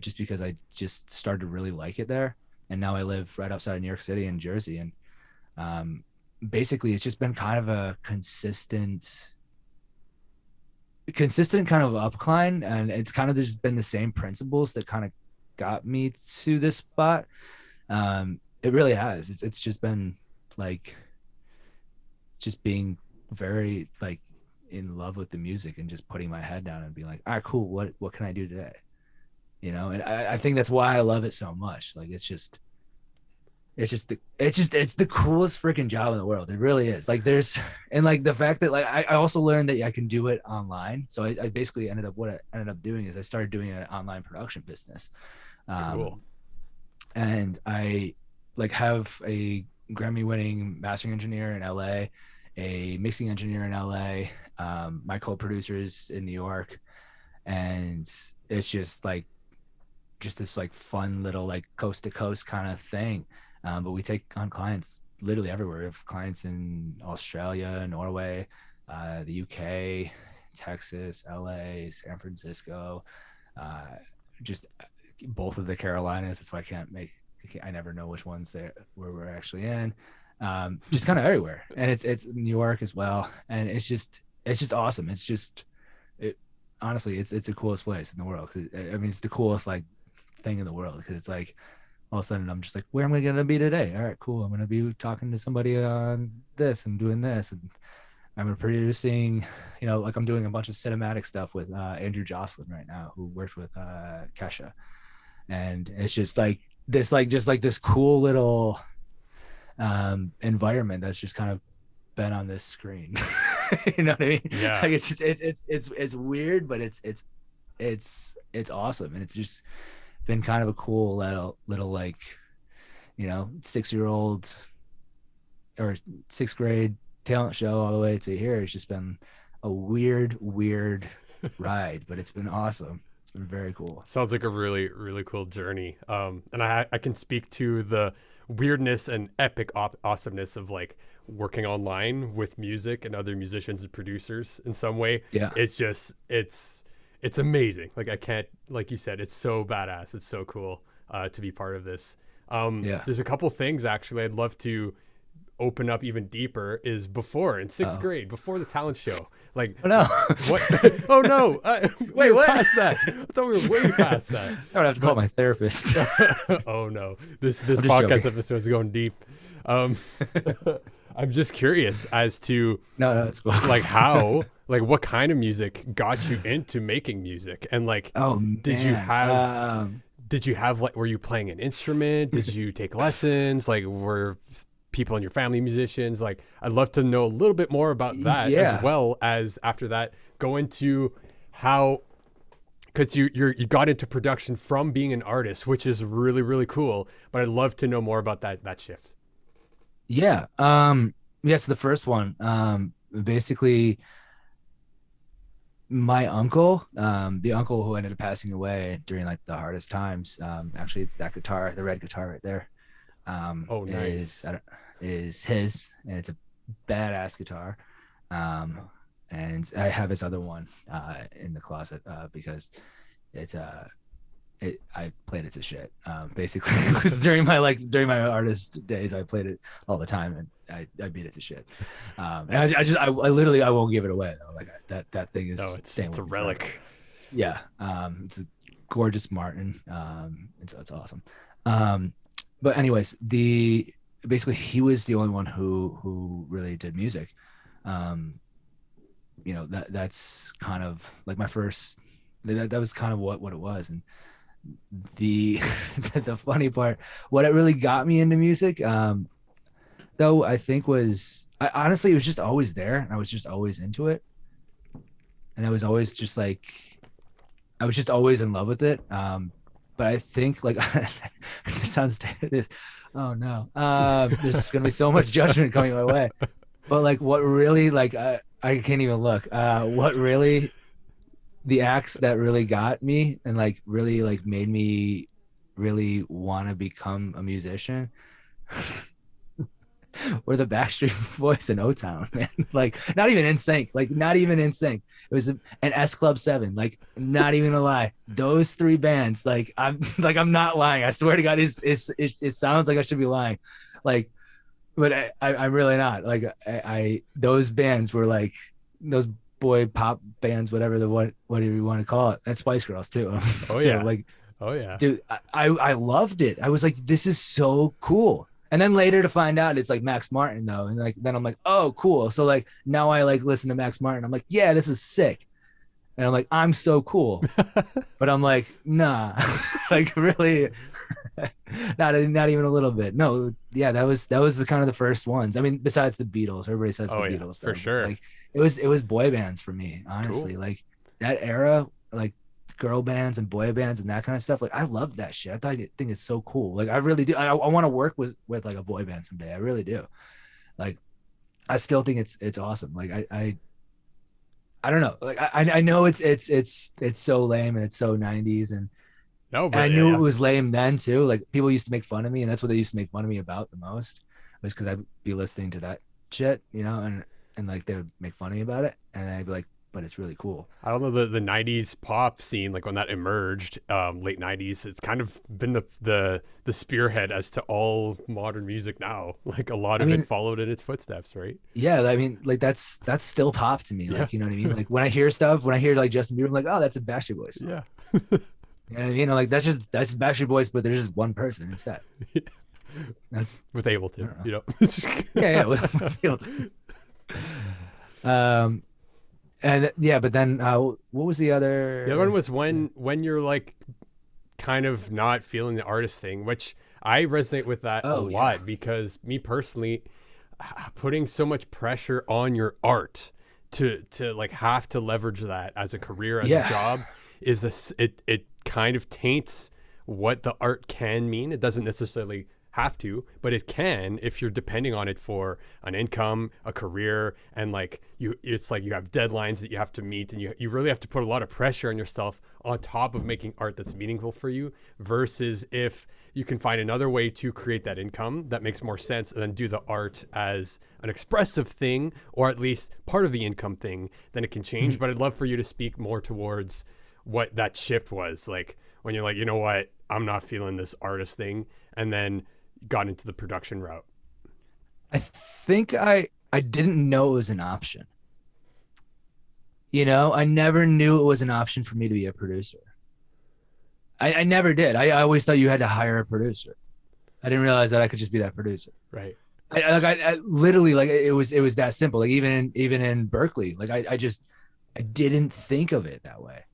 just because I just started to really like it there. And now I live right outside of New York City in Jersey, and basically, it's just been kind of a consistent kind of upcline, and it's kind of just been the same principles that kind of got me to this spot. It really has. It's just been like just being very like in love with the music and just putting my head down and being like, all right, cool. What can I do today? You know, and I think that's why I love it so much. Like it's the coolest freaking job in the world. It really is. Like and like the fact that like I also learned that I can do it online. So I basically what I ended up doing is I started doing an online production business. Cool. And I like have a Grammy winning mastering engineer in LA, a mixing engineer in LA, my co-producers in New York. And it's just this like fun little like coast to coast kind of thing. But we take on clients literally everywhere. We have clients in Australia, Norway, the UK, Texas, LA, San Francisco, just both of the Carolinas. That's why I never know which ones where we're actually in. Just kind of everywhere. And it's New York as well. And it's just awesome. Honestly, it's the coolest place in the world. I mean, it's the coolest like thing in the world, because it's like all of a sudden I'm just like, where am I going to be today? All right, cool. I'm going to be talking to somebody on this and doing this. And I'm producing, like I'm doing a bunch of cinematic stuff with Andrew Jocelyn right now, who worked with Kesha. And it's just like this cool little environment that's just kind of been on this screen. You know what I mean? Yeah. Like it's just it's weird, but it's awesome. And it's just been kind of a cool little like 6-year-old or 6th grade talent show all the way to here. It's just been a weird ride, but it's been awesome. It's been very cool. Sounds like a really, really cool journey. And I can speak to the weirdness and epic awesomeness of like working online with music and other musicians and producers in some way. Yeah. It's just, it's amazing. Like I can't, like you said, it's so badass. It's so cool to be part of this. There's a couple things actually I'd love to open up even deeper. Is before in 6th grade, before the talent show, like oh no what oh no wait, what? Past that. I thought we were way past that. I would have to call my therapist. Oh no, this podcast episode is going deep. I'm just curious as to no, that's cool. Like how like what kind of music got you into making music? And like, Oh did you man. have did you have like, were you playing an instrument? Did you take lessons? Like, were people in your family musicians? Like, I'd love to know a little bit more about that, as Yeah. well as after that go into how, because you got into production from being an artist, which is really really cool. But I'd love to know more about that shift. Yeah. Yes, the first one. Basically my uncle, the uncle who ended up passing away during like the hardest times, actually that guitar, the red guitar right there, Oh, is nice. I don't, is his, and it's a badass guitar. And I have his other one in the closet because it's I played it to shit. Basically, because during my artist days, I played it all the time, and I beat it to shit. And I literally I won't give it away though. Like that thing No, is it's staying it's a with me forever. relic. Yeah. It's a gorgeous Martin. It's awesome. Um, but anyways, the basically he was the only one who really did music. Um, that's kind of like my first. That was kind of what it was, and the the funny part, what it really got me into music, though, I think was I honestly it was just always there, and I was just always into it, and I was always just like I was just always in love with it. But I think like this sounds this oh no, there's gonna be so much judgment coming my way. But like what really like I can't even look. What really the acts that really got me and like really like made me really want to become a musician were the Backstreet Boys in O Town, man. Like not even in sync, like not even in sync. It was an S Club 7, like not even a lie. Those three bands, like I'm not lying. I swear to God, it sounds like I should be lying, like, but I'm really not. Like I those bands were like those boy pop bands, whatever whatever you want to call it. And Spice Girls too, Oh too. yeah. Like Oh yeah. dude, I loved it. I was like, this is so cool. And then later to find out it's like Max Martin though, and like then I'm like, oh cool. So like now I like listen to Max Martin. I'm like, yeah, this is sick. And I'm like, I'm so cool. But I'm like, nah, like really, not even a little bit. No, yeah, that was the kind of the first ones. I mean, besides the Beatles, everybody says the Oh yeah, Beatles for though. But sure. like it was boy bands for me, Cool. honestly. Like that era, like girl bands and boy bands and that kind of stuff. Like I love that shit. Think it's so cool. Like I really do. I want to work with like a boy band someday. I really do. Like I still think it's awesome. Like I don't know. Like I know it's so lame and it's so 90s, No, and I but knew it yeah. was lame then too. Like people used to make fun of me, and that's what they used to make fun of me about the most, was because I'd be listening to that shit, and like they would make fun of me about it, and I'd be like, but it's really cool. I don't know, the '90s pop scene, like when that emerged, late '90s. It's kind of been the spearhead as to all modern music now. Like a lot I of it mean, followed in its footsteps, right? yeah, I mean, like that's still pop to me. Yeah, Like, you know what I mean? Like when I hear stuff, when I hear like Justin Bieber, I'm like, oh, that's a Backstreet Boys song. yeah. You know what I mean? I'm like that's Backstreet Boys, but there's just one person instead. That's, With able I to, don't know. you know. Yeah, yeah. um, and yeah, but then what was the The other one other? was when you're like kind of not feeling the artist thing, which I resonate with that a Oh yeah, lot, because me personally, putting so much pressure on your art to like have to leverage that as a career, as a yeah. job, is this it kind of taints what the art can mean. It doesn't necessarily have to, but it can if you're depending on it for an income, a career, and like it's like you have deadlines that you have to meet, and you really have to put a lot of pressure on yourself on top of making art that's meaningful for you, versus if you can find another way to create that income that makes more sense, and then do the art as an expressive thing, or at least part of the income thing, then it can change. Mhm. But I'd love for you to speak more towards what that shift was like, when you're like, you know what, I'm not feeling this artist thing, and then got into the production route. I think I didn't know it was an option. I never knew it was an option for me to be a producer. I never did. I always thought you had to hire a producer. I didn't realize that I could just be that producer. Right. I literally like it was that simple. Like even in Berkeley, like I just I didn't think of it that way.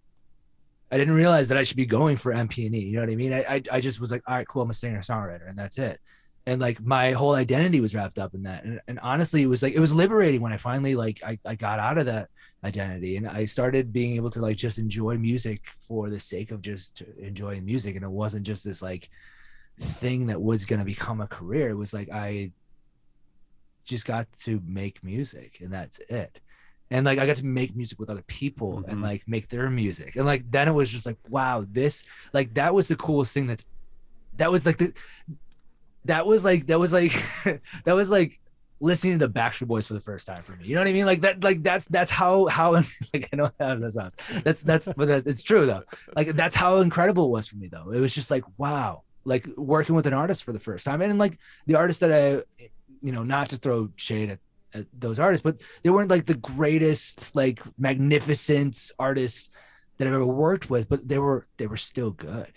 I didn't realize that I should be going for MP&E. You know what I mean? I just was like, all right, cool. I'm a singer songwriter, and that's it. And like my whole identity was wrapped up in that. And honestly, it was like it was liberating when I finally like I got out of that identity and I started being able to like just enjoy music for the sake of just enjoying music. And it wasn't just this like thing that was gonna become a career. It was like I just got to make music and that's it. And like I got to make music with other people and Mm-hmm. like make their music. And like then it was just like, wow, this like that was the coolest thing that was like the that was like that was like listening to the Backstreet Boys for the first time for me. You know what I mean? Like that's how like I know how that sounds. It's true though. Like that's how incredible it was for me though. It was just like wow, like working with an artist for the first time. And like the artist that I not to throw shade at those artists, but they weren't like the greatest, like magnificent artists that I've ever worked with, but they were still good.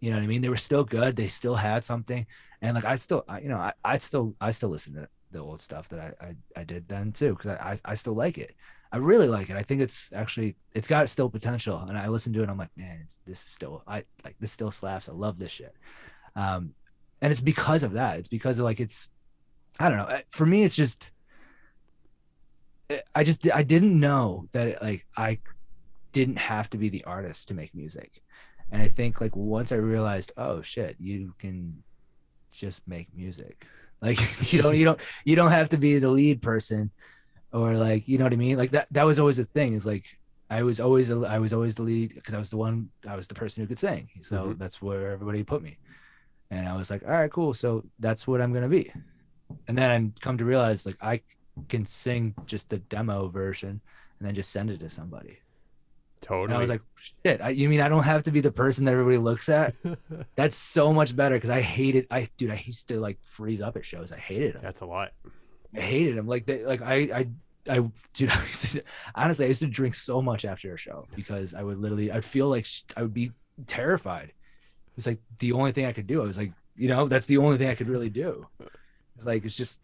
You know what I mean? They were still good. They still had something. And like I still listen to the old stuff that I did then too, because I still like it. I really like it. I think it's got still potential. And I listen to it, and I'm like, man, this is still I like this still slaps. I love this shit. Um, and it's because of that. It's because of like it's I don't know. For me, it's just I didn't know that like I didn't have to be the artist to make music. And I think like once I realized, oh shit, you can just make music. Like you don't have to be the lead person or like you know what I mean? Like that was always a thing. Is like I was always the lead because I was the person who could sing. Mm-hmm. So that's where everybody put me. And I was like, all right, cool. So that's what I'm gonna be. And then I come to realize like I can sing just the demo version and then just send it to somebody. And I was Totally. like, shit, you mean I don't have to be the person that everybody looks at? That's so much better because I hated dude, I used to like freeze up at shows. I hated them. That's a lot. I hated them. Like dude, honestly, I used to drink so much after a show because I'd feel like I would be terrified. It was like the only thing I could do. I was like, that's the only thing I could really do. It's just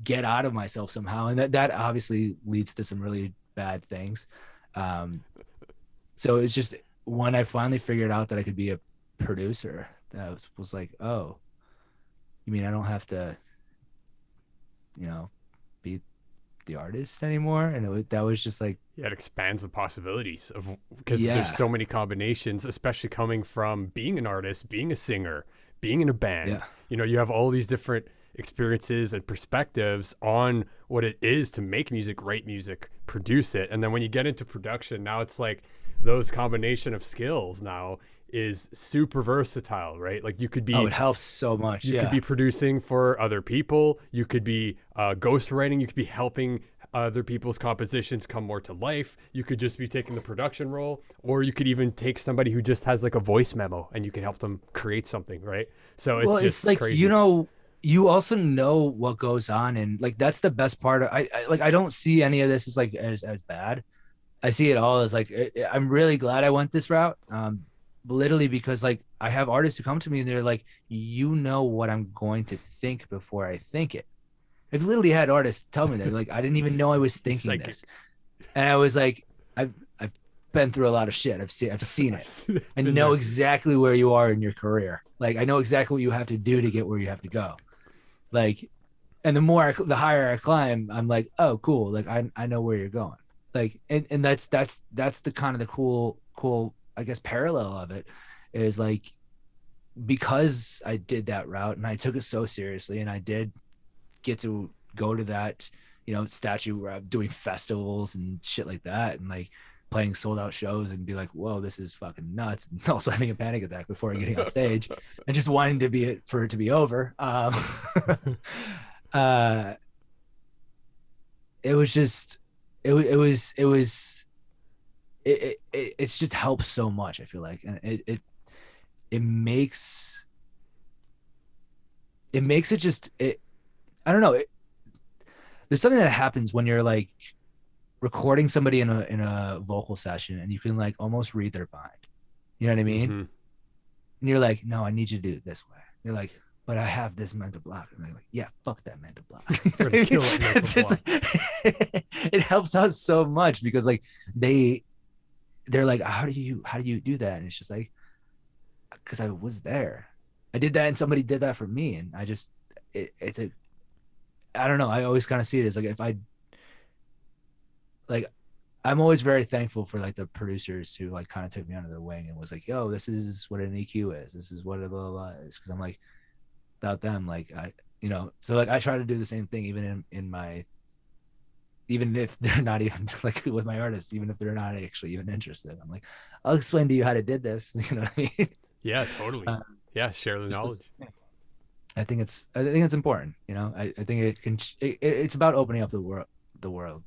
get out of myself somehow. And that obviously leads to some really bad things. Um, so it's just when I finally figured out that I could be a producer, that was like, oh, you mean I don't have to, be the artist anymore? And that was just like, Yeah, it expands the possibilities of because there's yeah, so many combinations, especially coming from being an artist, being a singer, being in a band. yeah. You have all these different experiences and perspectives on what it is to make music, write music, produce it. And then when you get into production, now it's like those combination of skills now is super versatile, right? Like Oh, it helps so much. you could Yeah. be producing for other people. You could be ghostwriting. You could be helping other people's compositions come more to life. You could just be taking the production role, or you could even take somebody who just has like a voice memo and you can help them create something, right? So Well, it's it's just like, crazy. you also know what goes on. And like, that's the best part. I like, I don't see any of this as like, as bad. I see it all as like I'm really glad I went this route. Literally because like I have artists who come to me and they're like, you know what I'm going to think before I think it. I've literally had artists tell me that like I didn't even know I was thinking this, Psychic. and I was like, I've been through a lot of shit. I've seen it. I've I been know there. exactly where you are in your career. Like I know exactly what you have to do to get where you have to go. Like, and the higher I climb, I'm like, oh, cool. Like I know where you're going. Like, and that's the kind of the cool, I guess, parallel of it is like, because I did that route and I took it so seriously and I did get to go to that, statue where I'm doing festivals and shit like that and like playing sold out shows and be like, whoa, this is fucking nuts. And also having a panic attack before getting on stage and just wanting to be for it to be over. uh, it was just, it was, it's just helped so much. I feel like, and it makes, it just, I don't know. There's something that happens when you're like recording somebody in a vocal session and you can like almost read their mind. You know what I mean? Mm-hmm. And you're like, no, I need you to do it this way. You're like, but I have this mental block. And they're like, yeah, fuck that mental block. We're gonna kill that mental It's just block. it helps us so much because like they're like, how do you do that? And it's just like, because I was there. I did that and somebody did that for me. And I just it's a I don't know. I always kind of see it as like if I like I'm always very thankful for like the producers who like kind of took me under their wing and was like, yo, this is what an EQ is. This is what a blah blah blah is. Cause I'm like, without them, like so like I try to do the same thing even in my even if they're not even like with my artists, even if they're not actually even interested. I'm like, I'll explain to you how to did this. You know what I mean? Yeah, totally. Yeah, share the Just knowledge. I think it's important. I think it's about opening up the world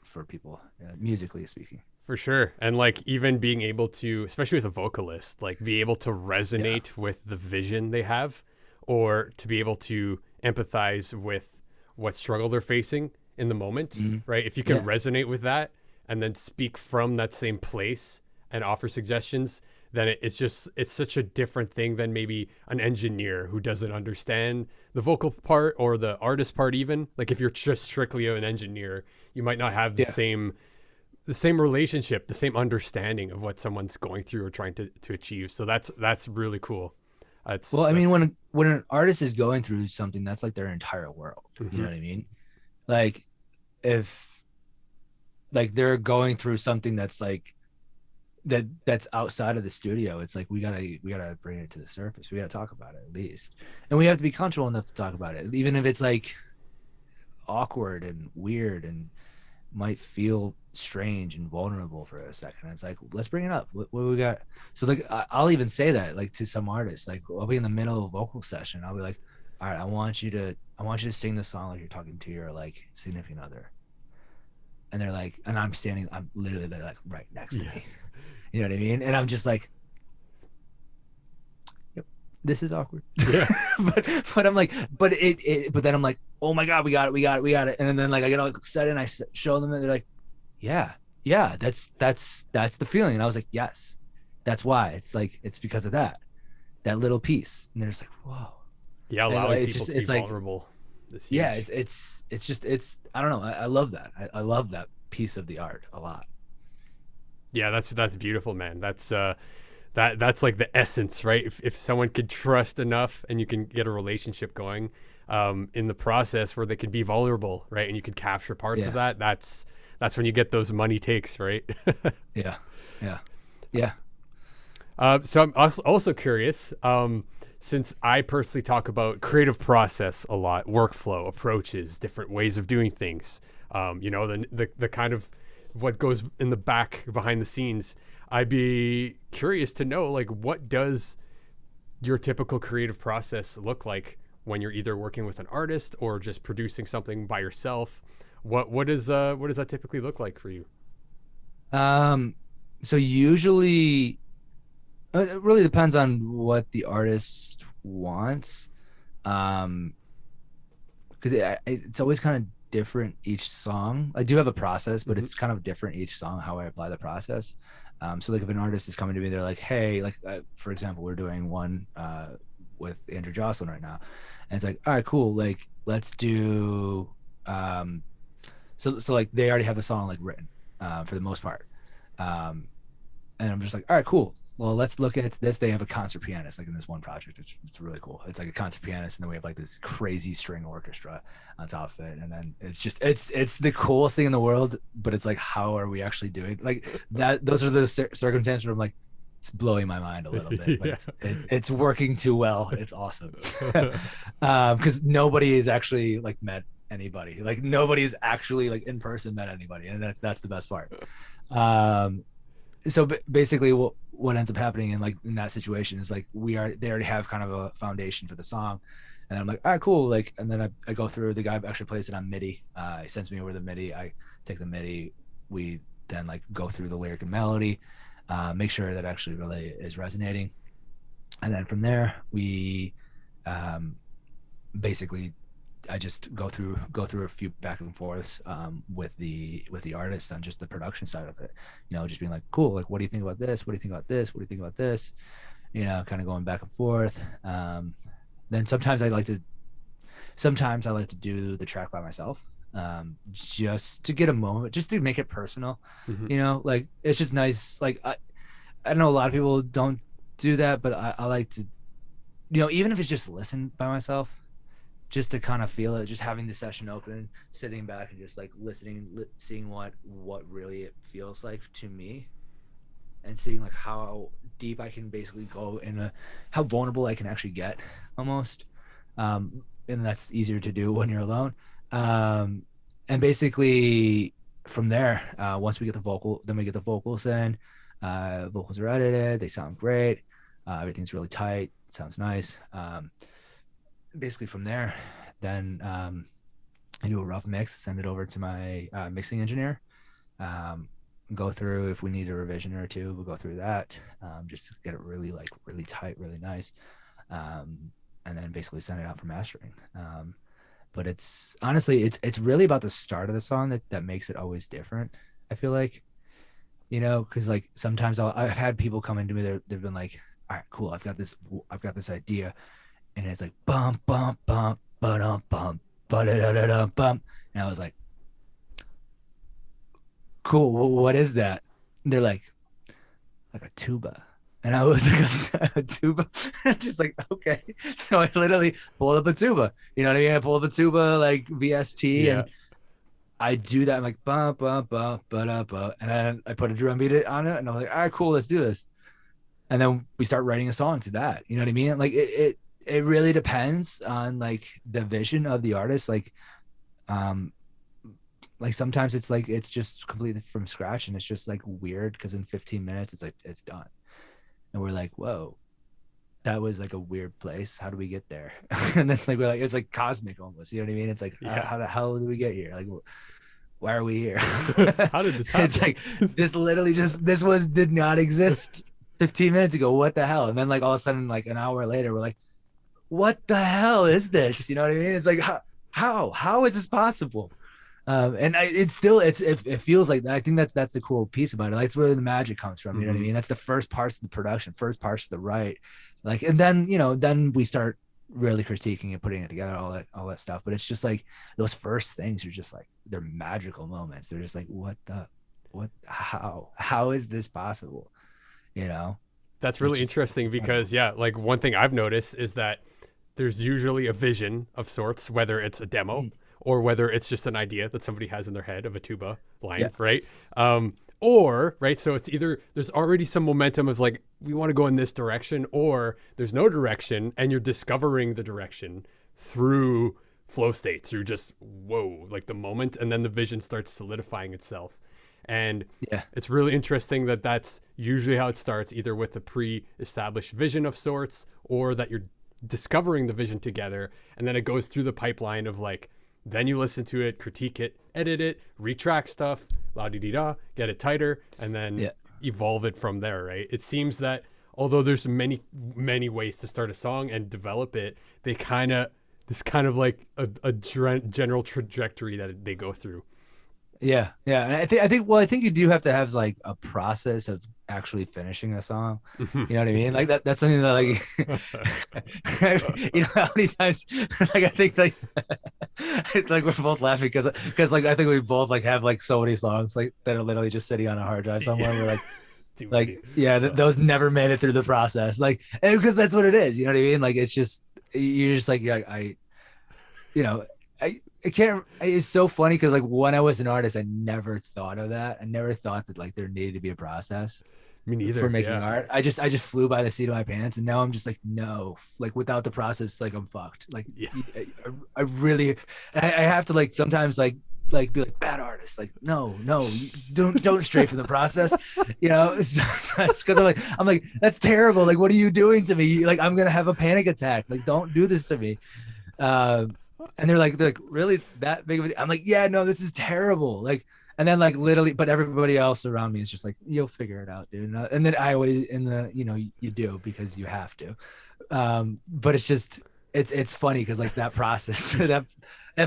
for people, musically speaking. For sure. And like even being able to, especially with a vocalist, like be able to Yeah. resonate with the vision they have or to be able to empathize with what struggle they're facing in the moment, Mhm. right? If you can Yeah. resonate with that and then speak from that same place and offer suggestions, then it's such a different thing than maybe an engineer who doesn't understand the vocal part or the artist part even. Like if you're just strictly an engineer, you might not have Yeah. the same relationship, the same understanding of what someone's going through or trying to achieve. So that's really cool. Well, I mean, That's when an artist is going through something, that's like their entire world. You hmm know what I mean? Like if like they're going through something that's like that's outside of the studio, it's like we gotta bring it to the surface. We gotta talk about it at least, and we have to be comfortable enough to talk about it, even if it's like awkward and weird and might feel strange and vulnerable for a second. It's like, let's bring it up. What we got? So like, I'll even say that like to some artists, like I'll be in the middle of a vocal session. I'll be like, all right, I want you to sing the song like you're talking to your like significant other. And they're like, and I'm literally they're like right next to yeah. me. You know what I mean? And I'm just like, yep, this is awkward. Yeah. but I'm like, but then I'm like, oh my God, we got it. And then like I get all excited and I show them and they're like, yeah, yeah, that's the feeling. And I was like, yes, that's why. It's like it's because of that little piece. And they're just like, whoa. Yeah, And allowing it's people just to be it's like, vulnerable is yeah, huge. it's just I don't know. I love that. I love that piece of the art a lot. Yeah, that's beautiful, man. That's like the essence, right? If someone could trust enough and you can get a relationship going in the process where they can be vulnerable, right? And you can capture parts of Yeah, that. That's when you get those money takes, right? yeah, yeah, yeah. So I'm also curious, since I personally talk about creative process a lot, workflow, approaches, different ways of doing things. The kind of what goes in the back behind the scenes. I'd be curious to know, like, what does your typical creative process look like when you're either working with an artist or just producing something by yourself? What does that typically look like for you? Um, so usually it really depends on what the artist wants. Um, because it's always kind of different each song. I do have a process, but hmm it's kind of different each song how I apply the process. So like if an artist is coming to me, they're like, hey, like for example, we're doing one with Andrew Jocelyn right now, and it's like, all right, cool, like let's do um, so like they already have the song like written for the most part. Um, and I'm just like, all right, cool. Well, let's look at this. They have a concert pianist, like in this one project. It's really cool. It's like a concert pianist, and then we have like this crazy string orchestra on top of it. And then it's the coolest thing in the world. But it's like, how are we actually doing like that? Those are the circumstances where I'm like, it's blowing my mind a little bit, but yeah. it's working too well. It's awesome. Because nobody is actually like met anybody. Like nobody's actually like in person met anybody, and that's the best part. Um, so basically what ends up happening in like in that situation is like they already have kind of a foundation for the song, and I'm like, all right, cool, like, and then I go through, the guy actually plays it on MIDI. He sends me over the MIDI. I take the MIDI. We then like go through the lyric and melody, make sure that actually really is resonating, and then from there we um, basically I just go through a few back and forths with the artist on just the production side of it. Just being like, cool, like what do you think about this? What do you think about this? What do you think about this? Kind of going back and forth. Then sometimes I like to do the track by myself, just to get a moment, just to make it personal. Hmm. You know, like it's just nice. Like I know a lot of people don't do that, but I like to, even if it's just listen by myself, just to kind of feel it, just having the session open, sitting back and just like listening, seeing what really it feels like to me, and seeing like how deep I can basically go in how vulnerable I can actually get almost. And that's easier to do when you're alone. Um, and basically from there, once we get then we get the vocals in. Vocals are edited, they sound great. Everything's really tight, sounds nice. Basically from there, then I do a rough mix, send it over to my mixing engineer. Um, go through if we need a revision or two, we'll go through that, just to get it really like really tight, really nice, um, and then basically send it out for mastering. But it's honestly, it's really about the start of the song that makes it always different. I feel like, because like sometimes I've had people come into me, they've been like, all right, cool, I've got this idea, and it's like bump bump bump bump bump ba da da da bump, and I was like, cool, what is that? And they're like a tuba. And I was like, a tuba. Just like, okay. So I literally pull up a tuba. You know what I mean? I pull up a tuba like VST, Yeah. and I do that. I'm like, ba ba ba ba da ba. And then I put a drum beat on it, and I'm like, all right, cool, let's do this. And then we start writing a song to that. You know what I mean? Like it really depends on like the vision of the artist. Um, like sometimes it's like it's just completely from scratch, and it's just like weird because in 15 minutes it's like it's done, and we're like, whoa, that was like a weird place, how do we get there? And then like we're like, it's like cosmic almost, you know what I mean? It's like Yeah. how the hell did we get here? Like why are we here? How did this It's happen? like this was did not exist 15 minutes ago, what the hell? And then like all of a sudden like an hour later we're like, what the hell is this? You know what I mean? It's like how is this possible? And it's still it feels like that. I think that's the cool piece about it. Like, it's where the magic comes from. You know what I Hmm. mean? That's the first parts of the production, first parts of the right. Like, and then then we start really critiquing and putting it together, all that stuff. But it's just like those first things are just like they're magical moments. They're just like what how is this possible? You know, That's it's really just interesting because, incredible. yeah, like one thing I've noticed is that there's usually a vision of sorts, whether it's a demo Mhm. or whether it's just an idea that somebody has in their head of a tuba Yeah, line, right? Or, right, so it's either there's already some momentum of like, we want to go in this direction, or there's no direction and you're discovering the direction through flow state, through just, whoa, like the moment, and then the vision starts solidifying itself. And yeah, it's really interesting that that's usually how it starts, either with a pre-established vision of sorts, or that you're discovering the vision together, and then it goes through the pipeline of like, then you listen to it, critique it, edit it, retract stuff, la di di da, get it tighter, and then yeah. evolve it from there, right? It seems that although there's many ways to start a song and develop it, they kind of this kind of like a general trajectory that they go through. Yeah, yeah, and I think you do have to have like a process of actually finishing a song. You know what I mean? Like that's something that like how many times like I think like it's like we're both laughing because like I think we both like have like so many songs like that are literally just sitting on a hard drive somewhere. We're Too many. like yeah, those never made it through the process. Like because that's what it is. You know what I mean? Like it's just you're just like yeah, you know, I can't. It's so funny because like when I was an artist, I never thought of that. I never thought that like there needed to be a process Me for neither. making Yeah. art. I just flew by the seat of my pants, and now I'm just like no, like without the process, like I'm fucked. Like Yeah. I really, I have to like sometimes like be like bad artist. Like no, don't stray from the process. You know, because I'm like that's terrible. Like what are you doing to me? Like I'm gonna have a panic attack. Like don't do this to me. Um, and they're like, really, it's that big of a. I'm like, yeah, no, this is terrible. Like, and then like literally, but everybody else around me is just like, you'll figure it out, dude. And then I always in the, you do because you have to. But it's just, it's funny because like that process, that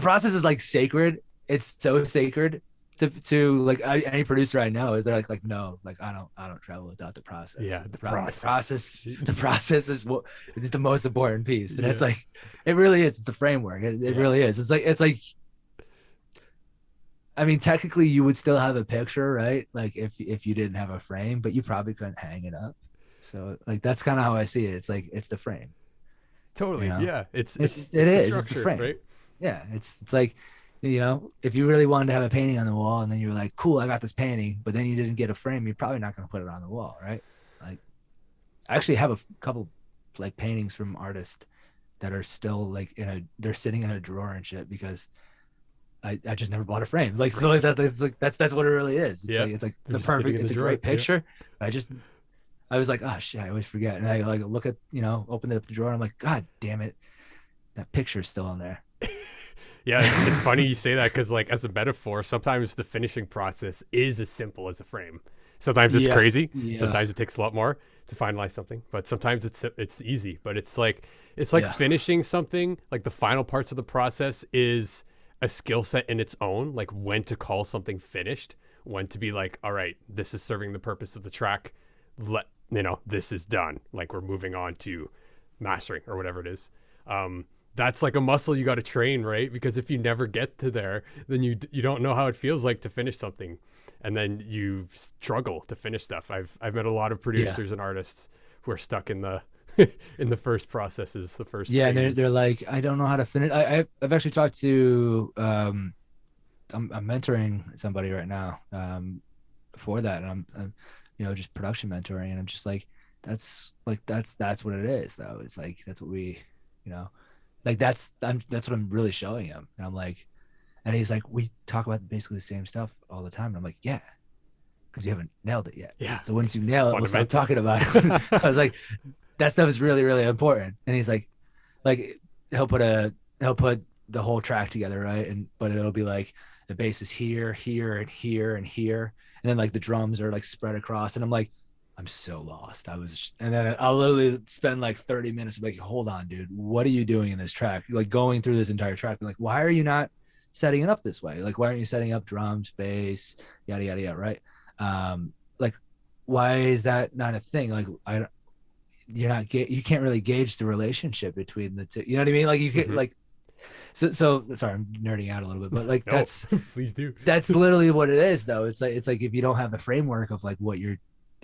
process is like sacred. It's so sacred, to like any producer I know is they're like no, like I don't travel without the process. Yeah, the The process. process the process is what is the most important piece, and it's Yeah. like it really is. It's a framework. It Yeah. really is. It's like I mean, technically you would still have a picture, right? Like if you didn't have a frame, but you probably couldn't hang it up. So like that's kind of how I see it. It's like it's the frame, you Totally. know. Yeah. It It's the is. It's the structure, frame. right? Yeah, it's like, if you really wanted to have a painting on the wall and then you were like, cool, I got this painting, but then you didn't get a frame, you're probably not going to put it on the wall, right? Like, I actually have a couple like paintings from artists that are still like they're sitting in a drawer and shit because I just never bought a frame. Like, so like that, it's like that's what it really is. Yeah. It's like They're just sitting in the it's a drawer. great Yeah. picture. I just I was like, oh shit, I always forget, and I like look at open up the drawer, and I'm like, god damn it, that picture's still in there. Yeah, it's funny you say that because, like, as a metaphor, sometimes the finishing process is as simple as a frame. Sometimes it's Yeah, crazy. yeah, Sometimes it takes a lot more to finalize something, but sometimes it's easy. But it's like yeah, finishing something. Like the final parts of the process is a skill set in its own. Like when to call something finished, when to be like, all right, this is serving the purpose of the track. This is done. Like we're moving on to mastering or whatever it is. That's like a muscle you got to train, right? Because if you never get to there, then you don't know how it feels like to finish something, and then you struggle to finish stuff. I've met a lot of yeah. producers and artists who are stuck in the in the first processes, the first Yeah, and stages. they're like, I don't know how to finish. I've actually talked to I'm mentoring somebody right now for that, and I'm just production mentoring, and I'm just like that's what it is though. It's like that's what we you know like that's what I'm really showing him, and I'm like, and he's like, we talk about basically the same stuff all the time, and I'm like, yeah, because you haven't nailed it yet. Yeah, So once you nail it, we'll stop talking fundamentals. about it. I was like, that stuff is really really important, and he's like he'll put the whole track together, right? And but it'll be like the bass is here, here, and here, and here, and then like the drums are like spread across, and I'm like, I'm so lost. And then I'll literally spend like 30 minutes like, hold on, dude, what are you doing in this track? Like going through this entire track, like, why are you not setting it up this way? Like, why aren't you setting up drums, bass, yada yada yada, right? Like, why is that not a thing? Like, you can't really gauge the relationship between the two. You know what I mean? Like you get Hmm. like so sorry, I'm nerding out a little bit, but like No, please do. that's literally what it is though. It's like if you don't have the framework of like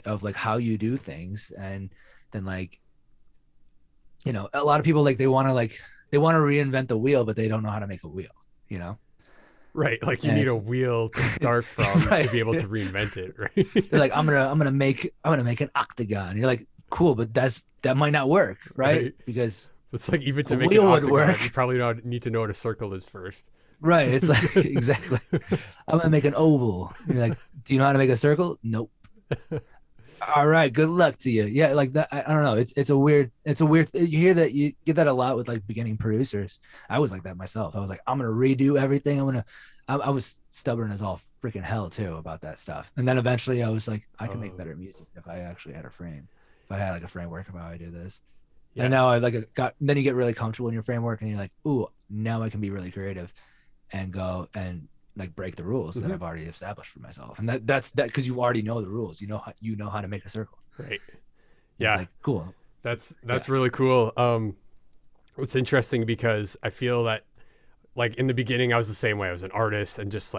of like how you do things, and then like a lot of people like they want to reinvent the wheel, but they don't know how to make a wheel, you know? Right, like you And need a it's wheel to start from to right. be able to reinvent it, right? They're like, I'm gonna make an octagon. You're like, cool, but that might not work, right? Right. Because It's like even a to make an wheel would octagon, you work. probably not need to know what a circle is first. Right. It's like exactly. I'm gonna make an oval. You're like, do you know how to make a circle? Nope. All right. Good luck to you. Yeah, like that. I don't know. It's a weird. You hear that you get that a lot with like beginning producers. I was like that myself. I was like, I'm gonna redo everything. I was stubborn as all freaking hell too about that stuff. And then eventually I was like, I can make Oh, better music if I actually had a frame. If I had like a framework of how I do this. And yeah. now I like got. Then you get really comfortable in your framework, and you're like, ooh, now I can be really creative and go and like break the rules that Hmm. I've already established for myself. And that's because you already know the rules. You know how to make a circle. Right. And it's Yeah. like cool. That's Yeah. really cool. It's interesting because I feel that like in the beginning I was the same way. I was an artist and just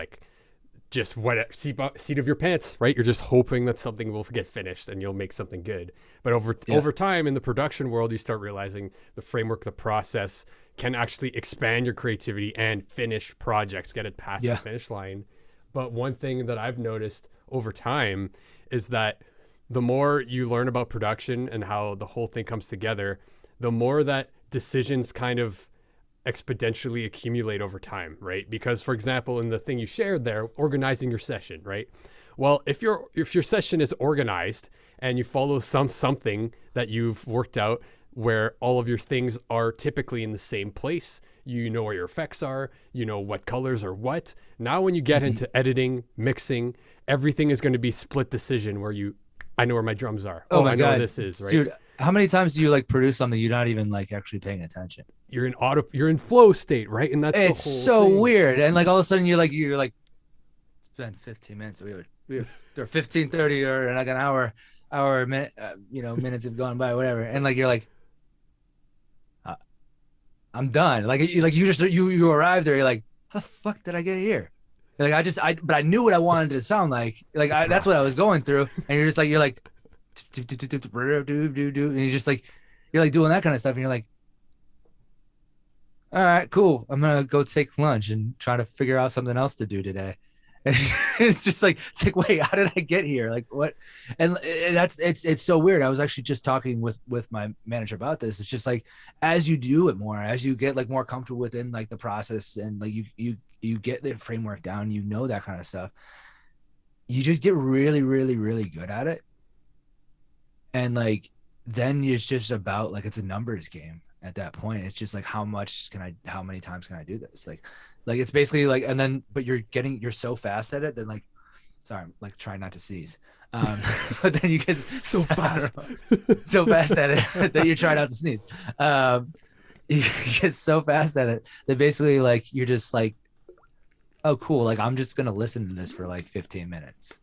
what seat of your pants, right? You're just hoping that something will get finished and you'll make something good. But Yeah. over time in the production world, you start realizing the framework, the process can actually expand your creativity and finish projects, get it past the Yeah. finish line. But one thing that I've noticed over time is that the more you learn about production and how the whole thing comes together, the more that decisions kind of exponentially accumulate over time, right? Because for example, in the thing you shared there, organizing your session, right? Well, if your session is organized and you follow something that you've worked out where all of your things are typically in the same place, you know where your effects are, you know what colors are what. Now when you get Mhm. into editing, mixing, everything is going to be split decision where I know where my drums are. Oh Oh, my I know where god, this is, right? dude! How many times do you like produce something you're not even like actually paying attention? You're in flow state, right? And that's the It's whole so thing. weird, and like all of a sudden you're like been 15 minutes. Or 15:30 or like an hour minute, minutes have gone by, whatever. And like, you're like, uh, I'm done. Like you arrived there. You're like, how the fuck did I get here? Like but I knew what I wanted to sound like. That's what I was going through. And you're like, and you're like doing that kind of stuff. And you're like, all right, cool. I'm gonna go take lunch and try to figure out something else to do today. And it's like, wait, how did I get here? Like what? And it's so weird. I was actually just talking with my manager about this. It's just like, as you do it more, as you get like more comfortable within like the process, and like you get the framework down, that kind of stuff. You just get really, really, really good at it. And like, then it's just about like, it's a numbers game at that point. It's just like, how many times can I do this? Like it's basically like, and then, but you're so fast at it that like, sorry, I'm like trying not to seize. But then you get So fast, so fast at it that you're trying not to sneeze. You get so fast at it that basically like, you're just like, oh, cool. Like, I'm just going to listen to this for like 15 minutes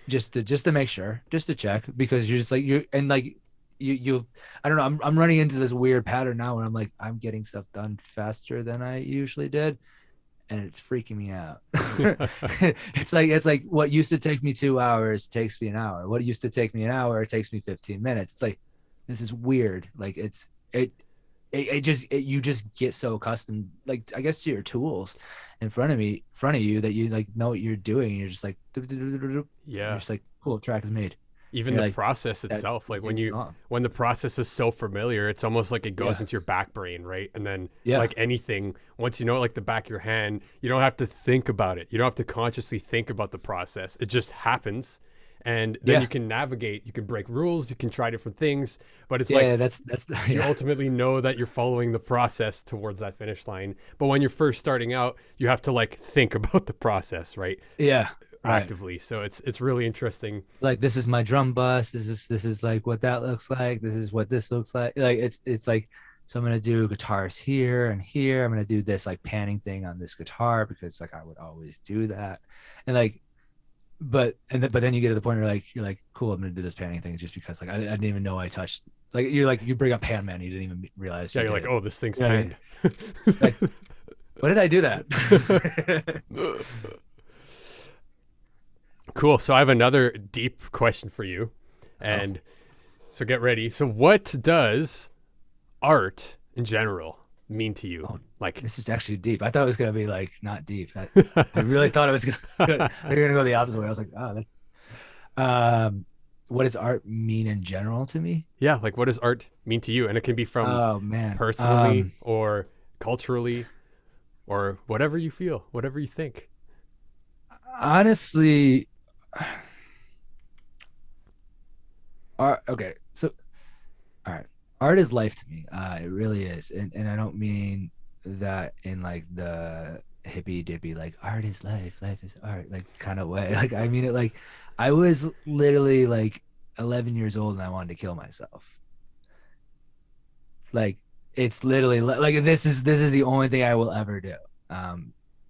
just to make sure, just to check, because you're just like, I don't know. I'm running into this weird pattern now where I'm like, I'm getting stuff done faster than I usually did. And it's freaking me out. It's like what used to take me 2 hours takes me an hour. What used to take me an hour takes me 15 minutes. It's like, this is weird. Like you just get so accustomed, like, I guess, to your tools in front of you, that you like know what you're doing. And you're just like, yeah. Yeah. You're just like, cool, track is made. Even the process itself, like when the process is so familiar, it's almost like it goes into your back brain, right? And then like anything, once you know it like the back of your hand, you don't have to think about it. You don't have to consciously think about the process. It just happens. And then you can navigate, you can break rules, you can try different things, but it's you ultimately know that you're following the process towards that finish line. But when you're first starting out, you have to like think about the process, right? Yeah. Actively. Right. So it's really interesting. Like, this is my drum bus. This is like what that looks like. This is what this looks like. Like it's like, so I'm gonna do guitars here and here. I'm gonna do this like panning thing on this guitar because like I would always do that. And like, but then you get to the point where you're like, cool, I'm gonna do this panning thing just because like I didn't even know I touched. Like, you bring up Pan Man, you didn't even realize. Yeah, you're like, oh, this thing's panned. Like, what did I do that? Cool. So I have another deep question for you. And so get ready. So what does art in general mean to you? Like, this is actually deep. I thought it was going to be like not deep. I really thought it was going to go the opposite way. I was like, what does art mean in general to me? Yeah. Like, what does art mean to you? And it can be from personally or culturally or whatever you feel, whatever you think. Honestly, okay, so all right, art is life to me. It really is, and I don't mean that in like the hippy dippy like art is life, life is art like kind of way. Like, I mean it like, I was literally like 11 years old and I wanted to kill myself. Like, it's literally like, this is the only thing I will ever do,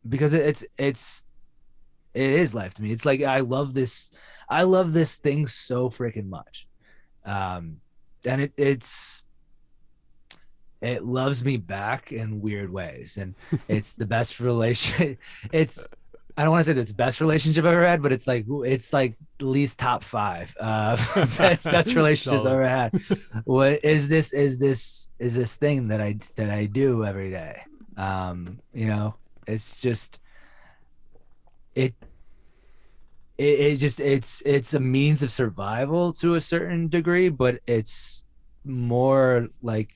because it is life to me. It's like, I love this thing so freaking much. And it loves me back in weird ways. And it's the best relation. I don't want to say that's the best relationship I've ever had, but it's like at least top 5 best relationships I've ever had. What is this thing that I do every day? It's just, it's a means of survival to a certain degree, but it's more like,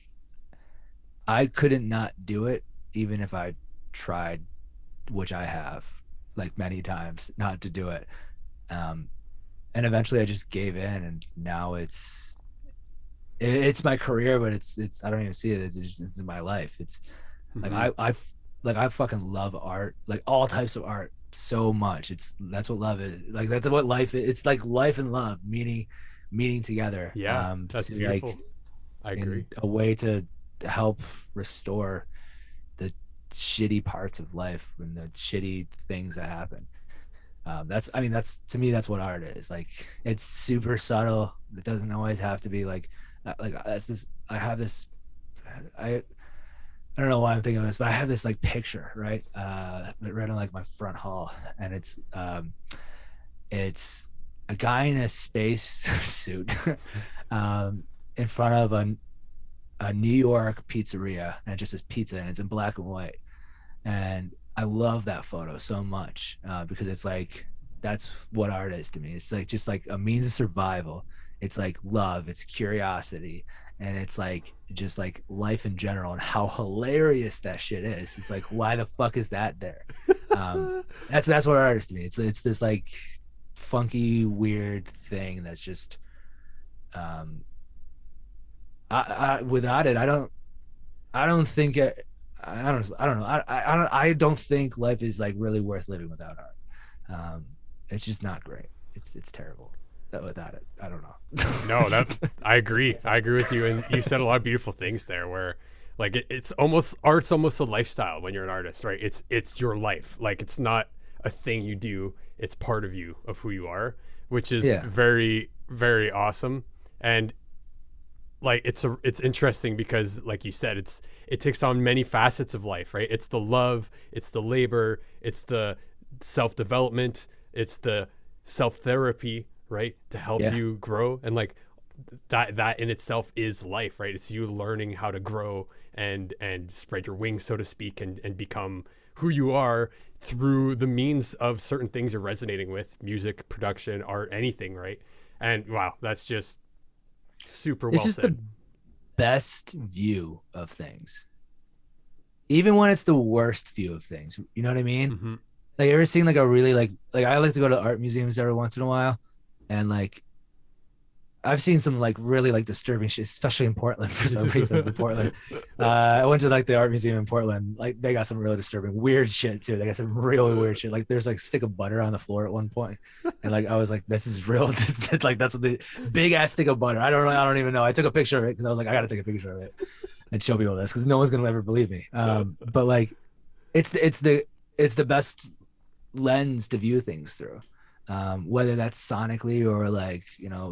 I couldn't not do it even if I tried, which I have like many times not to do it. And eventually I just gave in, and now it's my career, but it's I don't even see it. It's my life. It's like, I fucking love art, like all types of art, so much. That's what love is. Like, that's what life is. It's like life and love meeting together. Yeah, that's beautiful. Like, I agree. A way to help restore the shitty parts of life and the shitty things that happen. That's, I mean, that's, to me, that's what art is. Like, it's super subtle. It doesn't always have to be like that's this. I have this. I don't know why I'm thinking of this, but I have this like picture, right? Right on like my front hall, and it's a guy in a space suit, um, in front of a New York pizzeria, and it just says pizza, and it's in black and white. And I love that photo so much, because it's like, that's what art is to me. It's like just like a means of survival. It's like love, it's curiosity, and it's like just like life in general, and how hilarious that shit is. It's like, why the fuck is that there? That's what art is to me. It's this like funky weird thing that's just, um without it, I don't think it, I don't know. I don't think life is like really worth living without art. It's just not great. It's terrible without it. I don't No, that know. I agree. I agree with you, and you said a lot of beautiful things there. Where, like, it's almost art's almost a lifestyle when you're an artist, right? It's your life. Like, it's not a thing you do. It's part of you, of who you are, which is Yeah, very very awesome. And like it's interesting because, like you said, it takes on many facets of life, right? It's the love, it's the labor, it's the self development, it's the self therapy, right, to help yeah, you grow. And like that in itself is life, right? It's you learning how to grow and spread your wings, so to speak, and become who you are through the means of certain things you're resonating with: music, production, art, anything, right? And wow, that's just super it's well just said. the best view of things, even when it's the worst view of things. You know what I mean? Hmm. Like, you ever seen like a really like I like to go to art museums every once in a while, and like I've seen some like really like disturbing shit, especially in Portland for some reason. In Portland, I went to like the art museum in Portland. Like, they got some really disturbing, weird shit too. They got some really weird shit. Like, there's like stick of butter on the floor at one point, and like I was like, "This is real." Like, that's the big ass stick of butter. I don't even know. I took a picture of it because I was like, I got to take a picture of it and show people this, because no one's gonna ever believe me. But like, it's the best lens to view things through, whether that's sonically or like,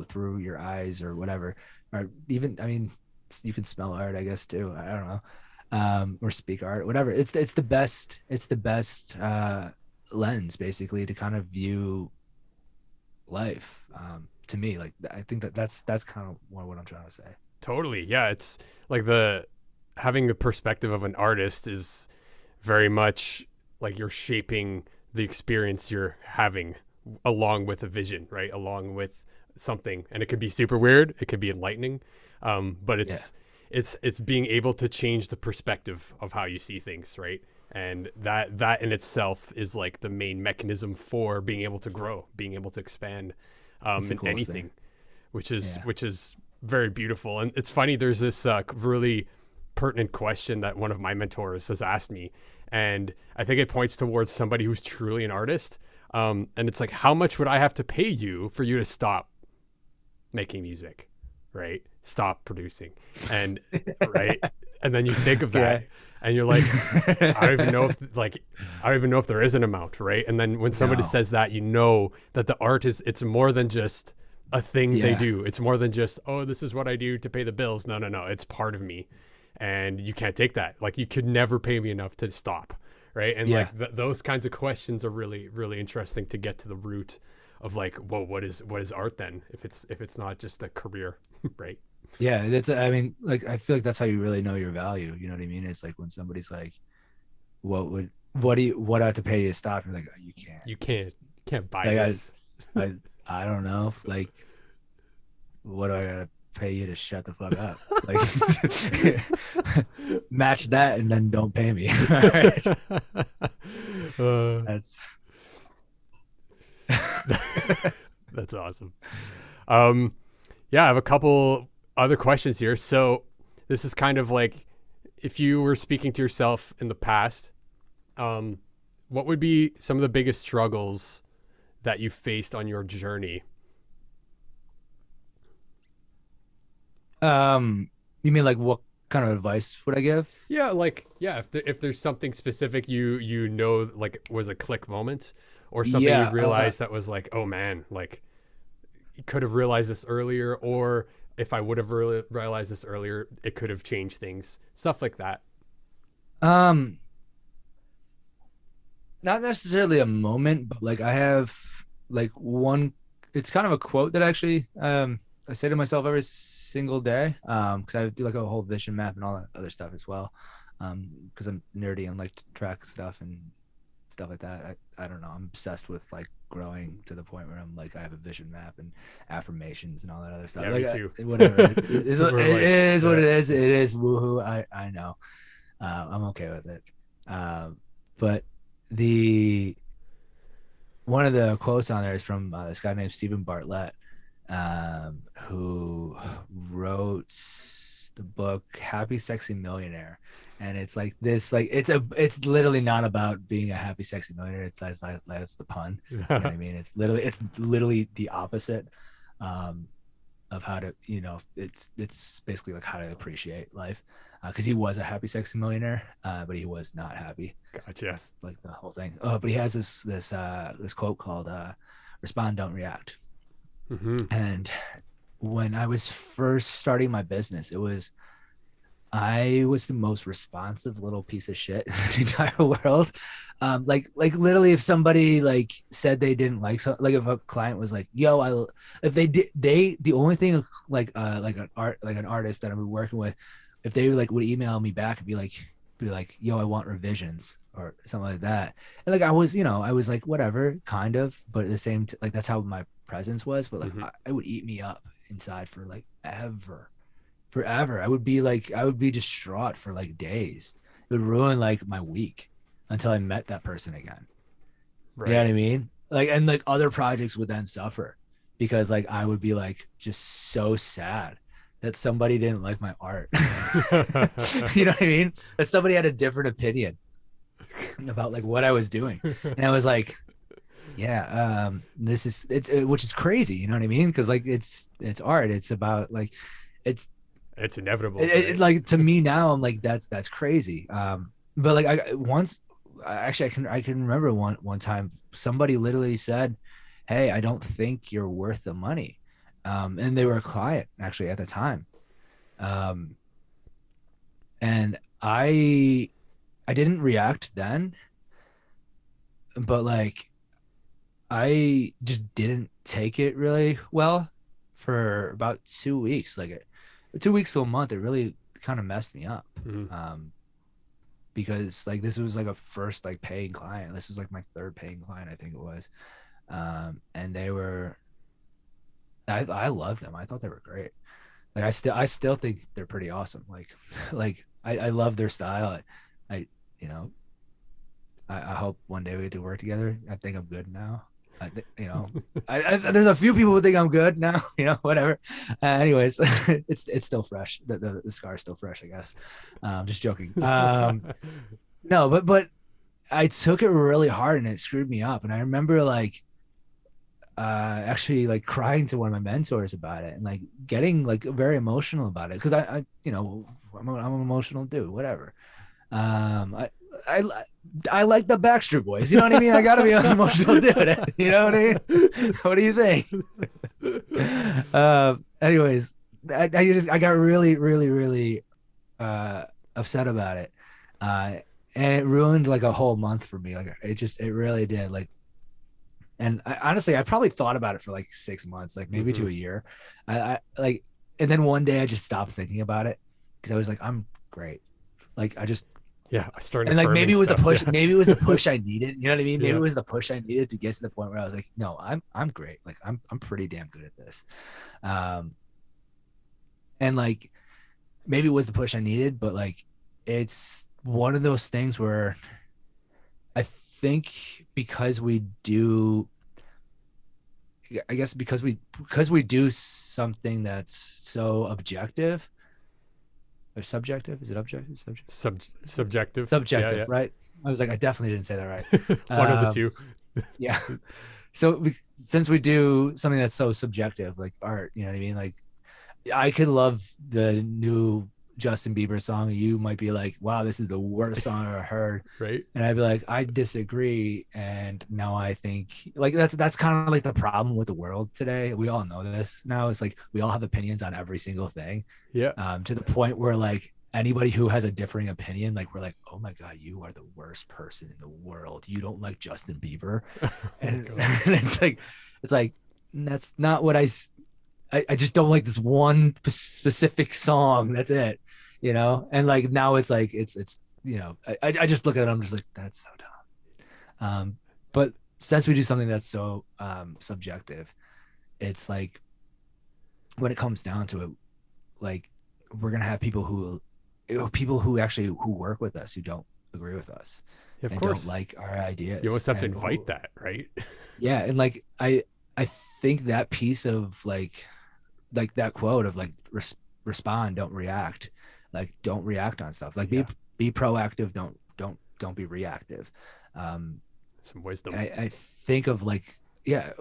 through your eyes or whatever, or even, I mean, you can smell art, I guess, too. I don't know, or speak art, whatever. It's the best lens, basically, to kind of view life. To me, like, I think that's kind of what I'm trying to say. Totally. Yeah. It's like the having the perspective of an artist is very much like you're shaping the experience you're having along with a vision, right? Along with something. And it could be super weird. It could be enlightening. But Yeah, it's being able to change the perspective of how you see things, right? And that in itself is like the main mechanism for being able to grow, being able to expand, it's the in coolest thing. anything, which is Yeah. very beautiful. And it's funny. There's this really pertinent question that one of my mentors has asked me, and I think it points towards somebody who's truly an artist. And it's like, how much would I have to pay you for you to stop making music, right? Stop producing, and right, and then you think of that, Okay. and you're like, I don't even know if like I don't even know if there is an amount, right? And then when somebody No. says that, you know that the art is it's more than just a thing they Yeah. do. It's more than just, oh, this is what I do to pay the bills. No, no, no. It's part of me. And you can't take that. Like, you could never pay me enough to stop, right? And Yeah. like those kinds of questions are really really interesting to get to the root of, like, whoa, what is art then, if it's not just a career, right? Yeah, that's, I mean, like, I feel like that's how you really know your value. You know what I mean? It's like when somebody's like, what do I have to pay you to stop? You're like, oh, you can't. You can't buy Like, this. I don't know. Like, what do I gotta pay you to shut the fuck up? Like, match that and then don't pay me. All right. uh, That's that's awesome. Um, yeah, I have a couple other questions here. So this is kind of like, if you were speaking to yourself in the past, um, what would be some of the biggest struggles that you faced on your journey? um you mean like what kind of advice would I give? Yeah, like, yeah, if there's something specific you know, like, was a click moment, or something you Yeah. realized that was like, oh man, like you could have realized this earlier, or if I would have realized this earlier, it could have changed things, stuff like that. Um, Not necessarily a moment, but like I have like one. It's kind of a quote that actually I say to myself every single day because I do like a whole vision map and all that other stuff as well because I'm nerdy and like to track stuff and stuff like that. I don't know. I'm obsessed with like growing to the point where I'm like I have a vision map and affirmations and all that other stuff. Yeah, Like me too. whatever. It We're like, is what yeah. it is. It is woohoo. I know. I'm okay with it. But the one of the quotes on there is from this guy named Stephen Bartlett, who wrote the book Happy Sexy Millionaire. And it's like this, like it's literally not about being a happy, sexy millionaire. That's the pun. You know what I mean? It's literally the opposite of how to, it's basically like how to appreciate life. Because he was a happy, sexy millionaire, but he was not happy. Gotcha. That's like the whole thing. Oh, but he has this quote called "Respond, don't react." Mm-hmm. And when I was first starting my business, I was the most responsive little piece of shit in the entire world. Like literally, if somebody like said they didn't like so, like if a client was like, "Yo, if they did, the only thing like an artist that I'm working with, if they like would email me back and be like, "Yo, I want revisions," or something like that. And like I was like, whatever, kind of, but at the same like that's how my presence was. But like Mm-hmm. it would eat me up inside for like forever. I would be distraught for like days. It would ruin like my week until I met that person again. You know Right. what I mean? Like, and like other projects would then suffer because like I would be like just so sad that somebody didn't like my art. You know what I mean? That somebody had a different opinion about like what I was doing. And I was like, yeah, this is which is crazy, you know what I mean? Because like it's art. It's about like it's It's inevitable, right? like to me now I'm like that's crazy but like I once actually I can remember one time somebody literally said, hey, I don't think you're worth the money, and they were a client actually at the time, um and I didn't react then, but like I just didn't take it really well for about 2 weeks. Like 2 weeks to a month, it really kind of messed me up. Mm-hmm. Um, because like this was like a first like paying client. This was like my third paying client, I think it was. And they were, I loved them. I thought they were great. Like I still think they're pretty awesome. Like, like I love their style. I you know, I hope one day we get to work together. I think I'm good now. There's a few people who think I'm good now. Whatever. Anyways, it's still fresh. The scar is still fresh, I guess. Just joking. No, but I took it really hard and it screwed me up. And I remember like actually like crying to one of my mentors about it and like getting like very emotional about it because I'm an emotional dude. Whatever. I I like the Backstreet Boys. You know what I mean? I gotta be an emotional dude. You know what I mean? What do you think? Anyways, I got really, really, really upset about it. Uh, and it ruined like a whole month for me. Like it really did. Like, and honestly, I probably thought about it for like 6 months, like maybe Mm-hmm. to a year. I like, and then one day I just stopped thinking about it because I was like, I'm great. Like I just Yeah, I started and like affirming maybe it was the stuff. push, Yeah. maybe it was the push I needed. You know what I mean? Maybe Yeah. it was the push I needed to get to the point where I was like, no, I'm great. Like I'm pretty damn good at this. Um, and like maybe it was the push I needed, but like it's one of those things where I think because we do, I guess because we do something that's so objective or subjective. Is it objective? Subjective? Subjective. Yeah, Subjective, right? I was like, I definitely didn't say that right. yeah. One of the two. Yeah. So since we do something that's so subjective, like art, you know what I mean? Like I could love the new Justin Bieber song, you might be like, wow, this is the worst song I've ever heard. Right. And I'd be like, I disagree. And now I think like that's kind of like the problem with the world today. We all know this now. It's like we all have opinions on every single thing. Yeah. To the point where like anybody who has a differing opinion, like we're like, oh my God, you are the worst person in the world. You don't like Justin Bieber. Oh And, God. and it's like, that's not what I just don't like this one specific song. That's it, you know? And like, now it's like, it's, you know, I just look at it. I'm just like, that's so dumb. But since we do something that's so subjective, it's like, when it comes down to it, like we're going to have people who actually, who work with us, who don't agree with us Yeah, of and course. don't like our ideas. You almost have to and invite that, right? Yeah. And like, I think that piece of like that quote of like respond, don't react, like don't react on stuff, like Yeah. be proactive, don't be reactive. Some wisdom. I think of like, yeah,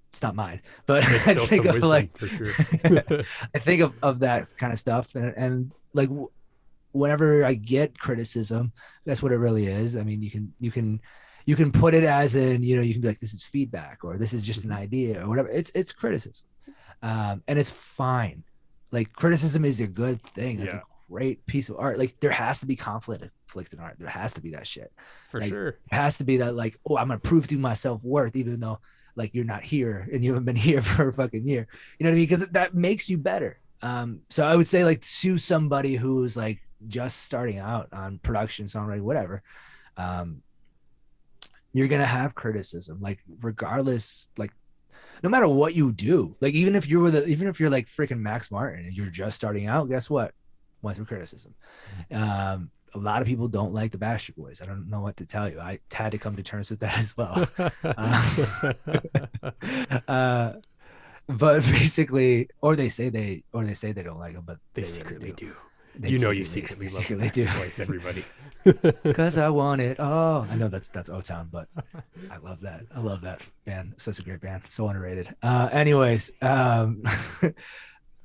it's not mine, but It's I still think some of wisdom like for sure. I think of that kind of stuff, and like whenever I get criticism, that's what it really is. I mean, you can put it as in, you know, you can be like, this is feedback, or this is just an Mhm. idea, or whatever. It's criticism, and it's fine. Like criticism is a good thing. That's Yeah, a great piece of art. Like there has to be conflict in art. There has to be that shit. for Like sure. it has to be that like, oh, I'm gonna prove to myself worth, even though like you're not here and you haven't been here for a fucking year. You know what I mean? Because that makes you better. So I would say like to somebody who's like just starting out on production, songwriting, whatever, um, you're gonna have criticism, like regardless, like no matter what you do, like even if you're like freaking Max Martin and you're just starting out, guess what? Went through criticism. A lot of people don't like the Bastard Boys. I don't know what to tell you. I had to come to terms with that as well. Uh, uh, but basically, or they say they don't like them, but They they really secretly do. do. They You know, you secretly, secretly love the secretly do. Backstreet Boys, everybody. Because I want it. Oh, I know that's O-Town, but I love that. I love that band. Such a great band. So underrated. Anyways,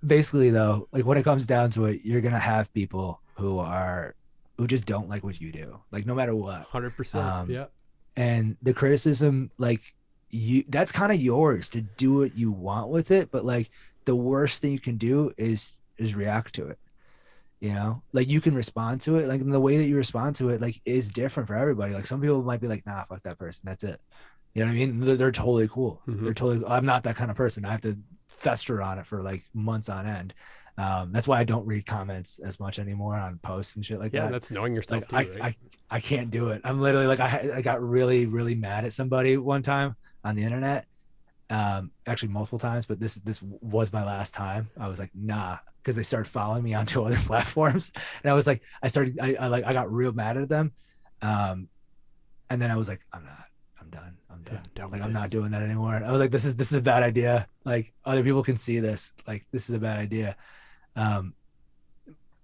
basically though, like when it comes down to it, you're gonna have people who just don't like what you do, like no matter what. 100%. Um, Yeah. and the criticism, like that's kind of yours to do what you want with it, but like the worst thing you can do is react to it. You know, like you can respond to it, like in the way that you respond to it, like is different for everybody. Like some people might be like, nah, fuck that person, that's it. You know what I mean? They're totally cool. Mhm. They're totally, I'm not that kind of person. I have to fester on it for like months on end. That's why I don't read comments as much anymore on posts and shit like Yeah, that. that's knowing yourself Like too, right? I can't do it. I'm literally like, I got really, really mad at somebody one time on the internet. Actually multiple times, but this was my last time. I was like, nah, because they started following me onto other platforms, and I was like, I got real mad at them, and then I was like, I'm done, Yeah, done like with I'm not this. doing that anymore. I was like, this is a bad idea. Like other people can see this. Like this is a bad idea. Um,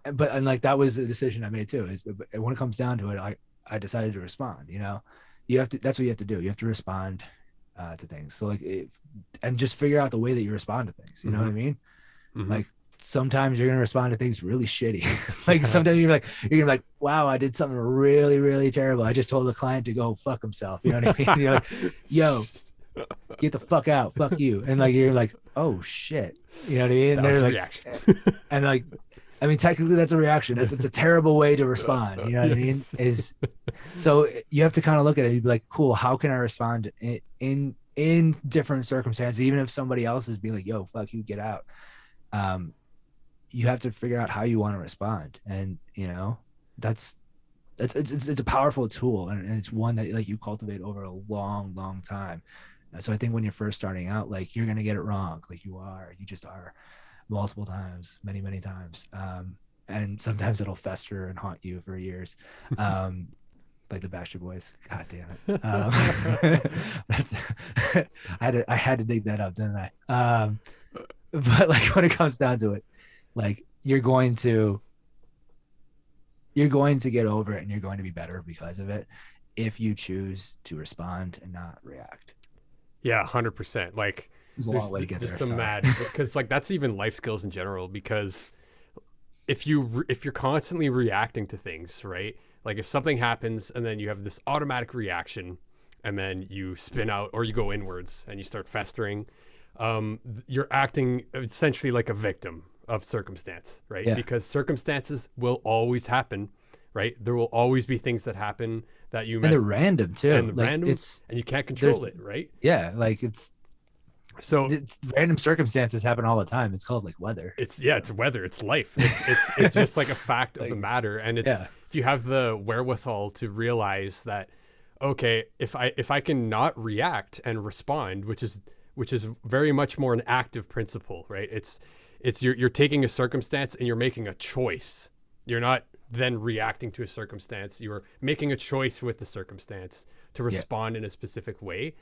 and like that was a decision I made too. When it comes down to it, I decided to respond. You know, you have to. That's what you have to do. You have to respond to things. So like, and just figure out the way that you respond to things. You know what I mean? Mhm. Like sometimes you're gonna respond to things really shitty. Like sometimes you're gonna be like, wow, I did something really, really terrible. I just told the client to go fuck himself. You know what I mean? You're like, yo, get the fuck out, fuck you. And like you're like, oh shit. You know what I mean? And That was they're the like, reaction. and like, I mean, technically that's a reaction. It's a terrible way to respond. You know what I mean? Yes. Is so you have to kind of look at it. You'd be like, cool, how can I respond in different circumstances, even if somebody else is being like, yo, fuck you, get out. You have to figure out how you want to respond. And you know, that's it's a powerful tool, and it's one that like you cultivate over a long, long time. So I think when you're first starting out, like you're gonna get it wrong, like you just are multiple times, many, many times. And sometimes it'll fester and haunt you for years. Like the Bastard Boys. God damn it. That's, I had to dig that up, didn't I? But like when it comes down to it, like you're going to get over it, and you're going to be better because of it if you choose to respond and not react. Yeah, 100%. Like, There's a long way to get just there. some Sorry. mad, because like that's even life skills in general. Because if you're constantly reacting to things, right? Like if something happens and then you have this automatic reaction, and then you spin out or you go inwards and you start festering, you're acting essentially like a victim of circumstance, right? Yeah. Because circumstances will always happen, right? There will always be things that happen that you And they're mess random too. and Like random, it's and you can't there's control it, right? yeah, like So it's random circumstances happen all the time. It's called like weather. it's yeah, So it's weather, it's life. It's just like a fact of the like matter, and it's yeah. if you have the wherewithal to realize that, okay, if I can not react and respond, which is very much more an active principle, right? It's you're taking a circumstance and you're making a choice. You're not then reacting to a circumstance. You're making a choice with the circumstance to Yeah. respond in a specific way.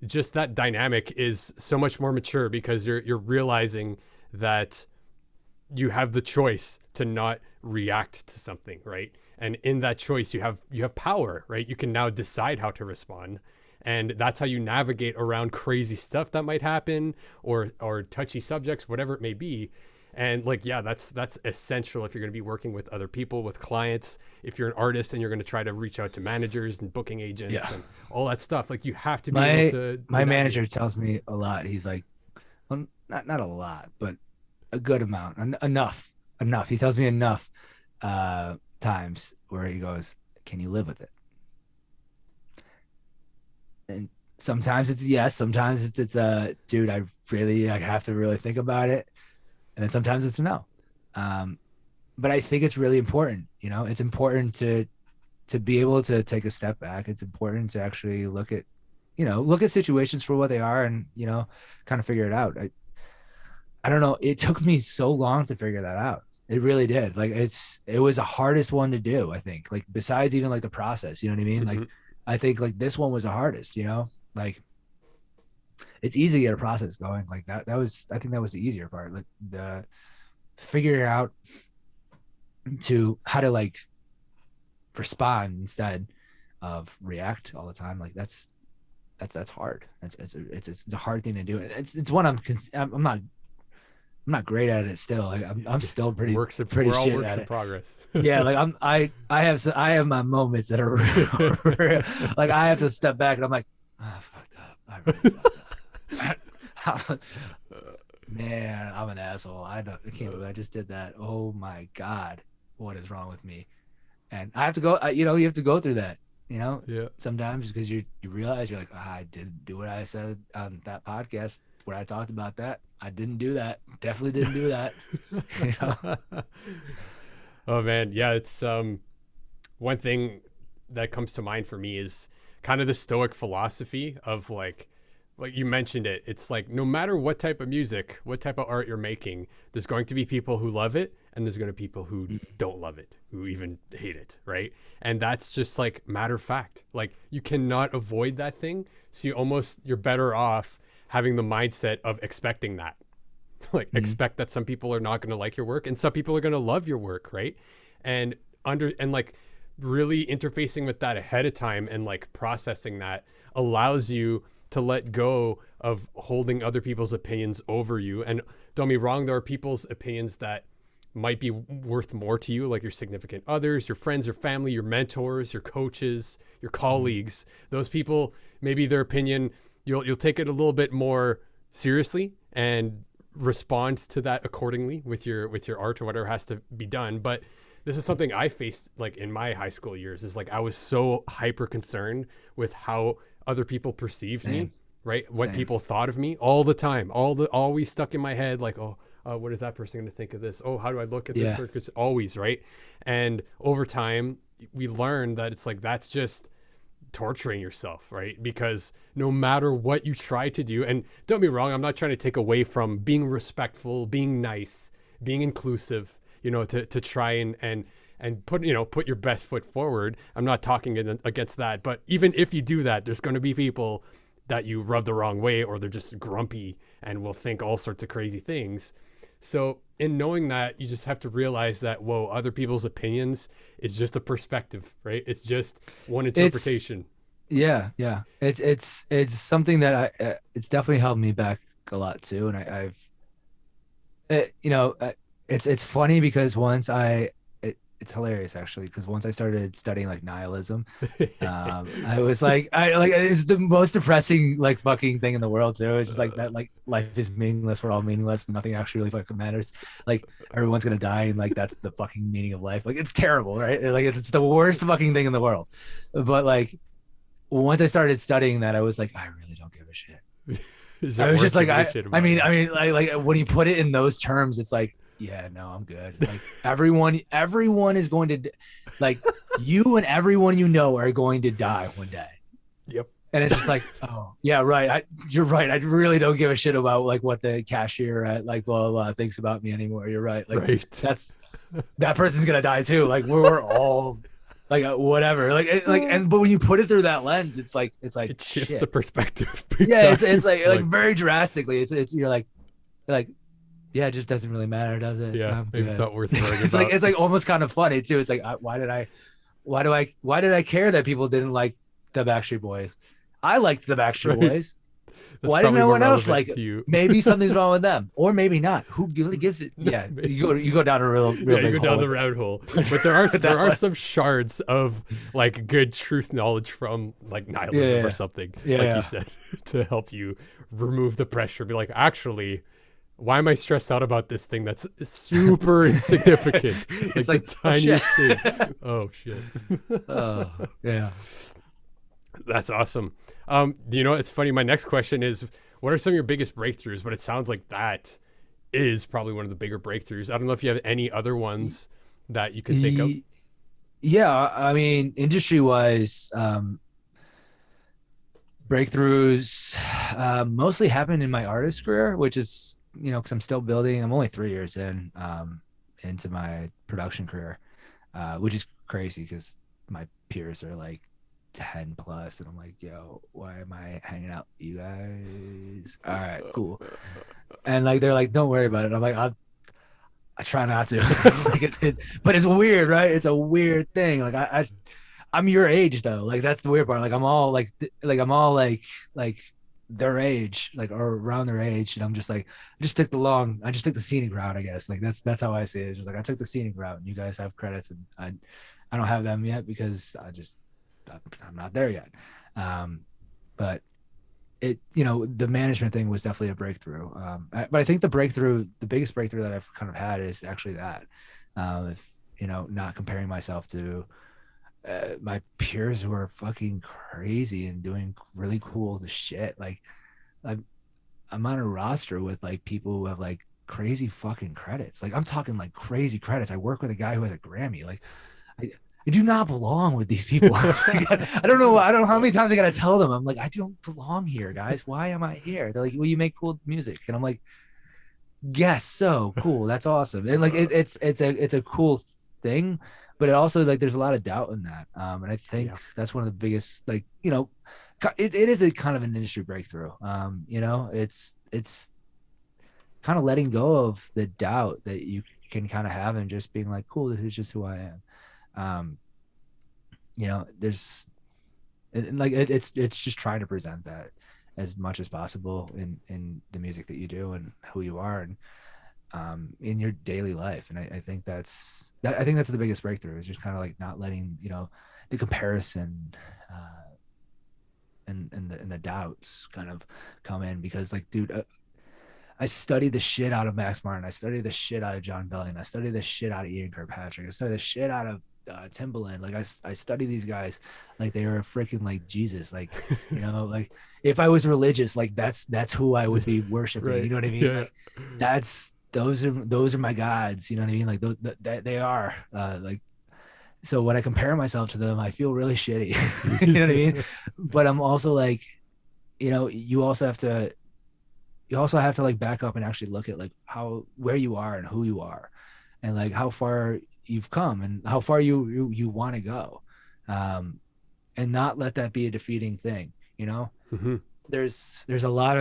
Just that dynamic is so much more mature because you're realizing that you have the choice to not react to something, right? And in that choice you have power, right? You can now decide how to respond, and that's how you navigate around crazy stuff that might happen, or touchy subjects, whatever it may be. And like, yeah, that's essential if you're going to be working with other people, with clients. If you're an artist and you're going to try to reach out to managers and booking agents Yeah. and all that stuff, like you have to be able My to my navigate. manager tells me a lot. He's like, well, not a lot, but a good amount, enough. He tells me enough times where he goes, "Can you live with it?" And sometimes it's yes, sometimes it's dude, I have to really think about it, and then sometimes it's no. Um, but I think it's really important. It's important to be able to take a step back. It's important to actually look at situations for what they are, and kind of figure it out. I don't know. It took me so long to figure that out. It really did. Like it was the hardest one to do, I think. Like besides even like the process, you know what I mean? Like Hmm. I think like this one was the hardest. Like it's easy to get a process going. Like that was I think that was the easier part. Like the figuring out to how to like respond instead of react all the time. Like that's hard. It's a hard thing to do. It's one I'm not great at it still. Like, I'm still pretty We're all shit works at in it. progress. Yeah, like I have my moments that are like I have to step back and I'm like, I fucked up. I really fucked up. Man, I'm an asshole. I can't believe I just did that. Oh my god, what is wrong with me? And I have to go. You have to go through that. Yeah. Sometimes because you realize you're like, I didn't do what I said on that podcast where I talked about that. I didn't do that. Definitely didn't do that. you know. Oh man, yeah, it's one thing that comes to mind for me is kind of the stoic philosophy of like you mentioned it. It's like no matter what type of music, what type of art you're making, there's going to be people who love it and there's going to be people who don't love it, who even hate it, right? And that's just like matter of fact. Like you cannot avoid that thing. So you're better off having the mindset of expecting that. Like Mhm. expect that some people are not going to like your work and some people are going to love your work, right? And like really interfacing with that ahead of time and like processing that allows you to let go of holding other people's opinions over you. And don't be wrong, there are people's opinions that might be worth more to you, like your significant others, your friends, your family, your mentors, your coaches, your Mhm. colleagues. Those people, maybe their opinion, you'll take it a little bit more seriously and respond to that accordingly with your art or whatever has to be done. But this is something I faced like in my high school years, is like I was so hyper concerned with how other people perceived me, Same, right? What same. people thought of me all the time, always stuck in my head, like, oh, what is that person going to think of this? Oh, how do I look at this Yeah, circus? Always, right? And over time, we learned that it's like that's just torturing yourself, right? Because no matter what you try to do, and don't be wrong, I'm not trying to take away from being respectful, being nice, being inclusive, to try and put your best foot forward. I'm not talking against that, but even if you do that, there's going to be people that you rub the wrong way, or they're just grumpy and will think all sorts of crazy things. So in knowing that, you just have to realize that, whoa, other people's opinions is just a perspective, right? It's just one it's interpretation. yeah. It's something that it's definitely held me back a lot too, and I've you know it's funny because it's hilarious actually because once I started studying like nihilism, I was like I like it's the most depressing like fucking thing in the world too. It's just like that like life is meaningless, we're all meaningless, nothing actually really fucking matters. Like everyone's gonna die and like that's the fucking meaning of life. Like it's terrible, right? Like it's the worst fucking thing in the world. But like once I started studying that, I was like, I really don't give a shit. Is I it was worth just like, giving a shit about? I mean, like when you put it in those terms, it's like, yeah, no, I'm good. Like everyone is going to, like, you and everyone you know are going to die one day, Yep. and it's just like, oh yeah, right. You're right. I really don't give a shit about like what the cashier at like blah blah, blah thinks about me anymore. You're right. Like Right. that's that person's gonna die too. Like we're all like whatever. Like and but when you put it through that lens, it's like It shifts the shit. perspective big Yeah, time. it's like very drastically. It's you're like yeah, it just doesn't really matter, does it? Yeah, I'm maybe it's good. not worth worrying It's like about. almost kind of funny too. It's like why did I care that people didn't like the Backstreet Boys? I liked the Backstreet Right. Boys. That's Why did probably no more one else relevant like it? to you. Maybe something's wrong with them, or maybe not. Who really gives it? Yeah, you go down a real Yeah, you big go hole down the with rabbit hole. it. But there are With there that are one. some shards of like good truth knowledge from like nihilism or Yeah, something, yeah, like you yeah. said, to help you remove the pressure. Be like, actually, why am I stressed out about this thing that's super insignificant? It's Like the like oh shit. tiniest thing. Oh shit. Oh yeah. That's awesome. You know, it's funny. My next question is, what are some of your biggest breakthroughs? But it sounds like that is probably one of the bigger breakthroughs. I don't know if you have any other ones that you could think of. Yeah, I mean, industry wise, breakthroughs mostly happened in my artist career, which is, because I'm still building. I'm only 3 years in into my production career, which is crazy because my peers are like 10 plus, and I'm like, yo, why am I hanging out with you guys? All right, cool. And like they're like, don't worry about it. I'm like, I try not to. Like but it's weird, right? It's a weird thing. Like I'm your age though. Like that's the weird part. Like I'm all like I'm all like their age, like or around their age, and I'm just like I just took the scenic route, I guess. Like that's how I see it. It's just like I took the scenic route, and you guys have credits, and I don't have them yet because I'm not there yet. But the management thing was definitely a breakthrough. But I think the biggest breakthrough that I've kind of had is actually that, if, not comparing myself to my peers who are fucking crazy and doing really cool shit. Like I'm, I'm on a roster with like people who have like crazy fucking credits. Like I'm talking like crazy credits. I work with a guy who has a Grammy. Like I do not belong with these people. I don't know. I don't know how many times I gotta tell them. I'm like, I don't belong here, guys. Why am I here? They're like, well, you make cool music, and I'm like, yes, so cool. That's awesome. And like, it's a cool thing, but it also like there's a lot of doubt in that. And I think Yeah. that's one of the biggest, like, it is a kind of an industry breakthrough. It's kind of letting go of the doubt that you can kind of have and just being like, cool, this is just who I am. Um, there's like it's just trying to present that as much as possible in the music that you do and who you are and in your daily life. And I think I think that's the biggest breakthrough is just kind of like not letting the comparison and the doubts kind of come in because like dude, I studied the shit out of Max Martin. I studied the shit out of John Bellion. I studied the shit out of Ian Kirkpatrick. I studied the shit out of Timbaland. Like I study these guys like they are freaking like Jesus. Like, like if I was religious, like that's who I would be worshiping. Right. You know what I mean? Yeah. Like those are my gods. You know what I mean? Like they are like, so when I compare myself to them, I feel really shitty. You know what I mean? But I'm also like, you also have to like back up and actually look at like where you are and who you are and like how far you've come and how far you want to go, and not let that be a defeating thing. Mm-hmm. There's a lot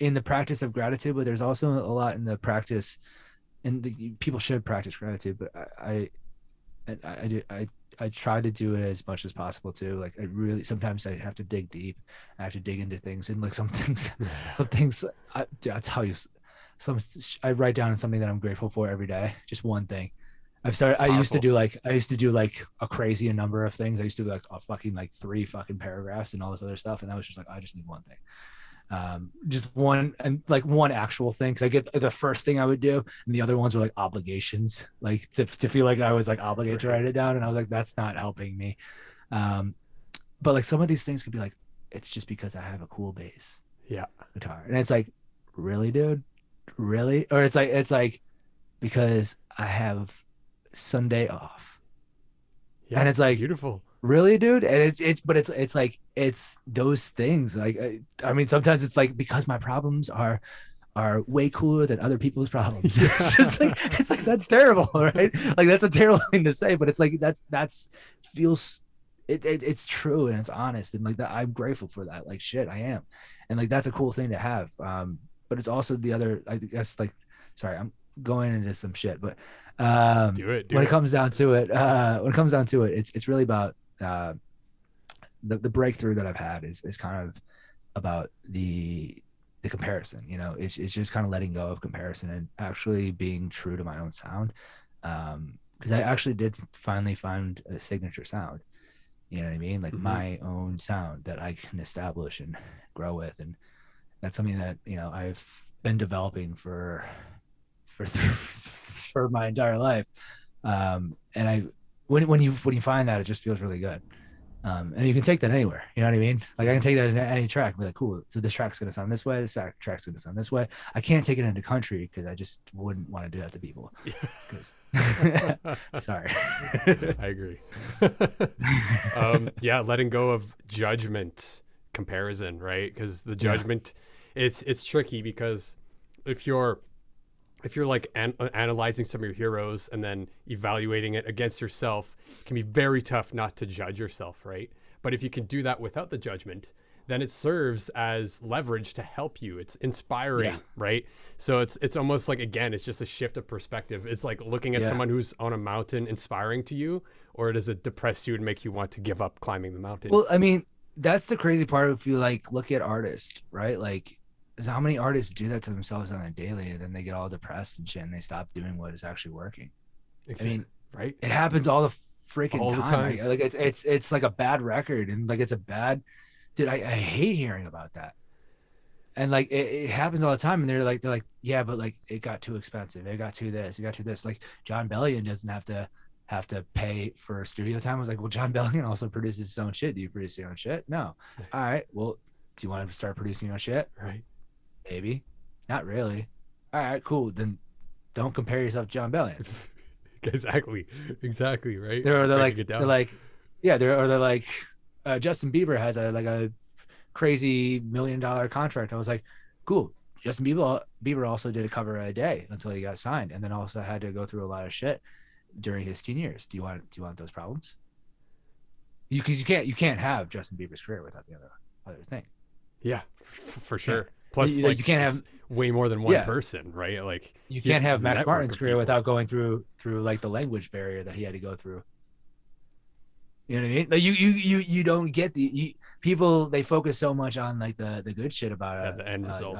in the practice of gratitude, but there's also a lot in the practice, and people should practice gratitude, but I try to do it as much as possible too. Like I really sometimes I have to dig deep. I have to dig into things, and like some things I tell you, I write down something that I'm grateful for every day, just one thing. It's I used to powerful. do like a crazy number of things. I used to do like a fucking like 3 fucking paragraphs and all this other stuff. And I was just like, I just need one thing. Just one, and like one actual thing. Cause I get the first thing I would do. And the other ones were like obligations, like to feel like I was like obligated to Right. write it down. And I was like, that's not helping me. Um, but like some of these things could be like, it's just because I have a cool bass Yeah. guitar. And it's like, really, dude? Really? Or it's like because I have Sunday off. Yeah. And it's like, Beautiful. really, dude? And but it's like it's those things. Like I mean, sometimes it's like because my problems are way cooler than other people's problems. Yeah. It's like that's terrible, right? Like that's a terrible thing to say, but it's like that's feels it's true and it's honest and like that. I'm grateful for that. Like shit, I am, and like that's a cool thing to have. But it's also the other. I guess like, sorry, I'm going into some shit, but Do it. Do when it it. comes down to it, it's really about the breakthrough that I've had is kind of about the comparison. You know, it's just kind of letting go of comparison and actually being true to my own sound. Because I actually did finally find a signature sound. You know what I mean? Like Hmm. my own sound that I can establish and grow with, and that's something that I've been developing for for my entire life. And I when you find that, it just feels really good. And you can take that anywhere. You know what I mean? Like I can take that in any track. Be like, cool. So this track's gonna sound this way. This track's gonna sound this way. I can't take it into country because I just wouldn't want to do that to people. Because sorry. I agree. Yeah, letting go of judgment, comparison, right? Because the Yeah. judgment, it's tricky because if you're like analyzing some of your heroes and then evaluating it against yourself, it can be very tough not to judge yourself, right? But if you can do that without the judgment, then it serves as leverage to help you. It's inspiring, Yeah. right? So it's almost like, again, it's just a shift of perspective. It's like looking at Yeah. someone who's on a mountain inspiring to you, or does it depress you and make you want to give up climbing the mountain? Well, I mean, that's the crazy part. If you like look at artists, right? Like, is how many artists do that to themselves on a daily, and then they get all depressed and shit, and they stop doing what is actually working. I Exactly. mean, Right? it happens all the freaking All the time. time. Right? Like it's like a bad record, and like it's a bad, dude. I hate hearing about that. And like it happens all the time, and they're like, yeah, but like it got too expensive. It got too this. It got too this. Like John Bellion doesn't have to pay for studio time. I was like, well, John Bellion also produces his own shit. Do you produce your own shit? No. All right. Well, do you want to start producing your own shit? Right? Maybe. Not really. All right, cool. Then don't compare yourself to John Bellion. Exactly. Exactly. Right? They're Just they're breaking like it they're down. like yeah, they're like Justin Bieber has a crazy $1 million contract. I was like, cool. Justin Bieber also did a cover a day until he got signed, and then also had to go through a lot of shit during his teen years. Do you want those problems? Because you can't have Justin Bieber's career without the other thing. Yeah, for Yeah, sure. Plus, you like, can't have it's way more than one yeah person, right? Like, you he can't have has a Max network Martin's of career people. without going through like the language barrier that he had to go through. You know what I mean? Like you don't get people. They focus so much on like the good shit Yeah, about the end result.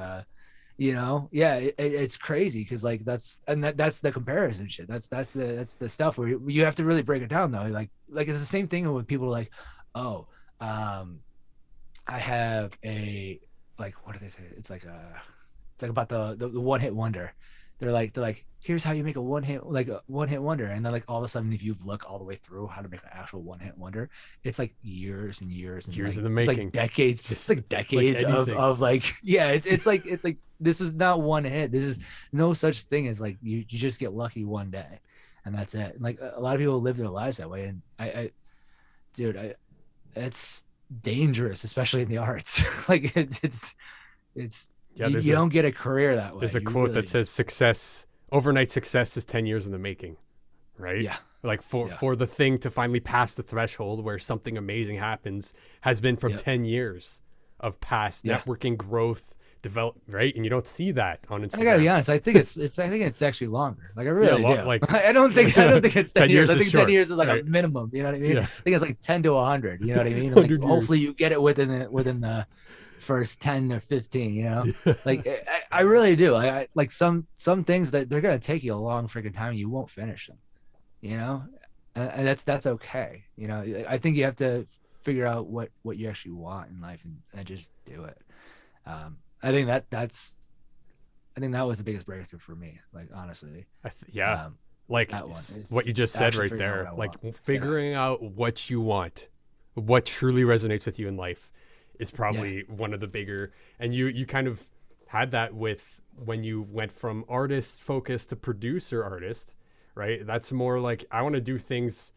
yeah, it's crazy because like that's the comparison shit. That's the stuff where you have to really break it down though. Like it's the same thing when people are like, oh, I have a like what do they say? It's like about the one hit wonder. They're like, here's how you make a one hit wonder, and then like all of a sudden, if you look all the way through how to make an actual one hit wonder, it's like years and years and Years like in the it's like making. decades. It's It's just like like decades anything. of like yeah, it's like this is not one hit. This is no such thing as like you just get lucky one day, and that's it. And like a lot of people live their lives that way, and I dude, it's dangerous, especially in the arts. Like it's Yeah, you don't get a career that way. there's a You quote really that says just overnight success is 10 years in the making, right? yeah, Like yeah, for the thing to finally pass the threshold where something amazing happens has been from yeah, 10 years of past yeah. networking growth develop, right? And you don't see that on And I gotta be Instagram. honest. I think it's actually longer. Like I Yeah, really do. like I don't think it's 10 10 years. years I is think 10 short, years is like a right? minimum. You know what I mean? Yeah. I think it's like 10 to 100. You know what I mean? And like 100 hopefully years. you get it within the first 10 or 15, you know, like I really do. I like some things that they're gonna take you a long freaking time. You won't finish them, you know, and that's okay. You know, I think you have to figure out what you actually want in life and just do it. I think I think that was the biggest breakthrough for me. Like honestly, Yeah, um, like that one is what you just said actually right figuring out there, what I like want. Yeah, figuring out what you want, what truly resonates with you in life is yeah, probably one of the bigger. And you kind of had that with when you went from artist focused to producer artist, right? That's more like I want to do things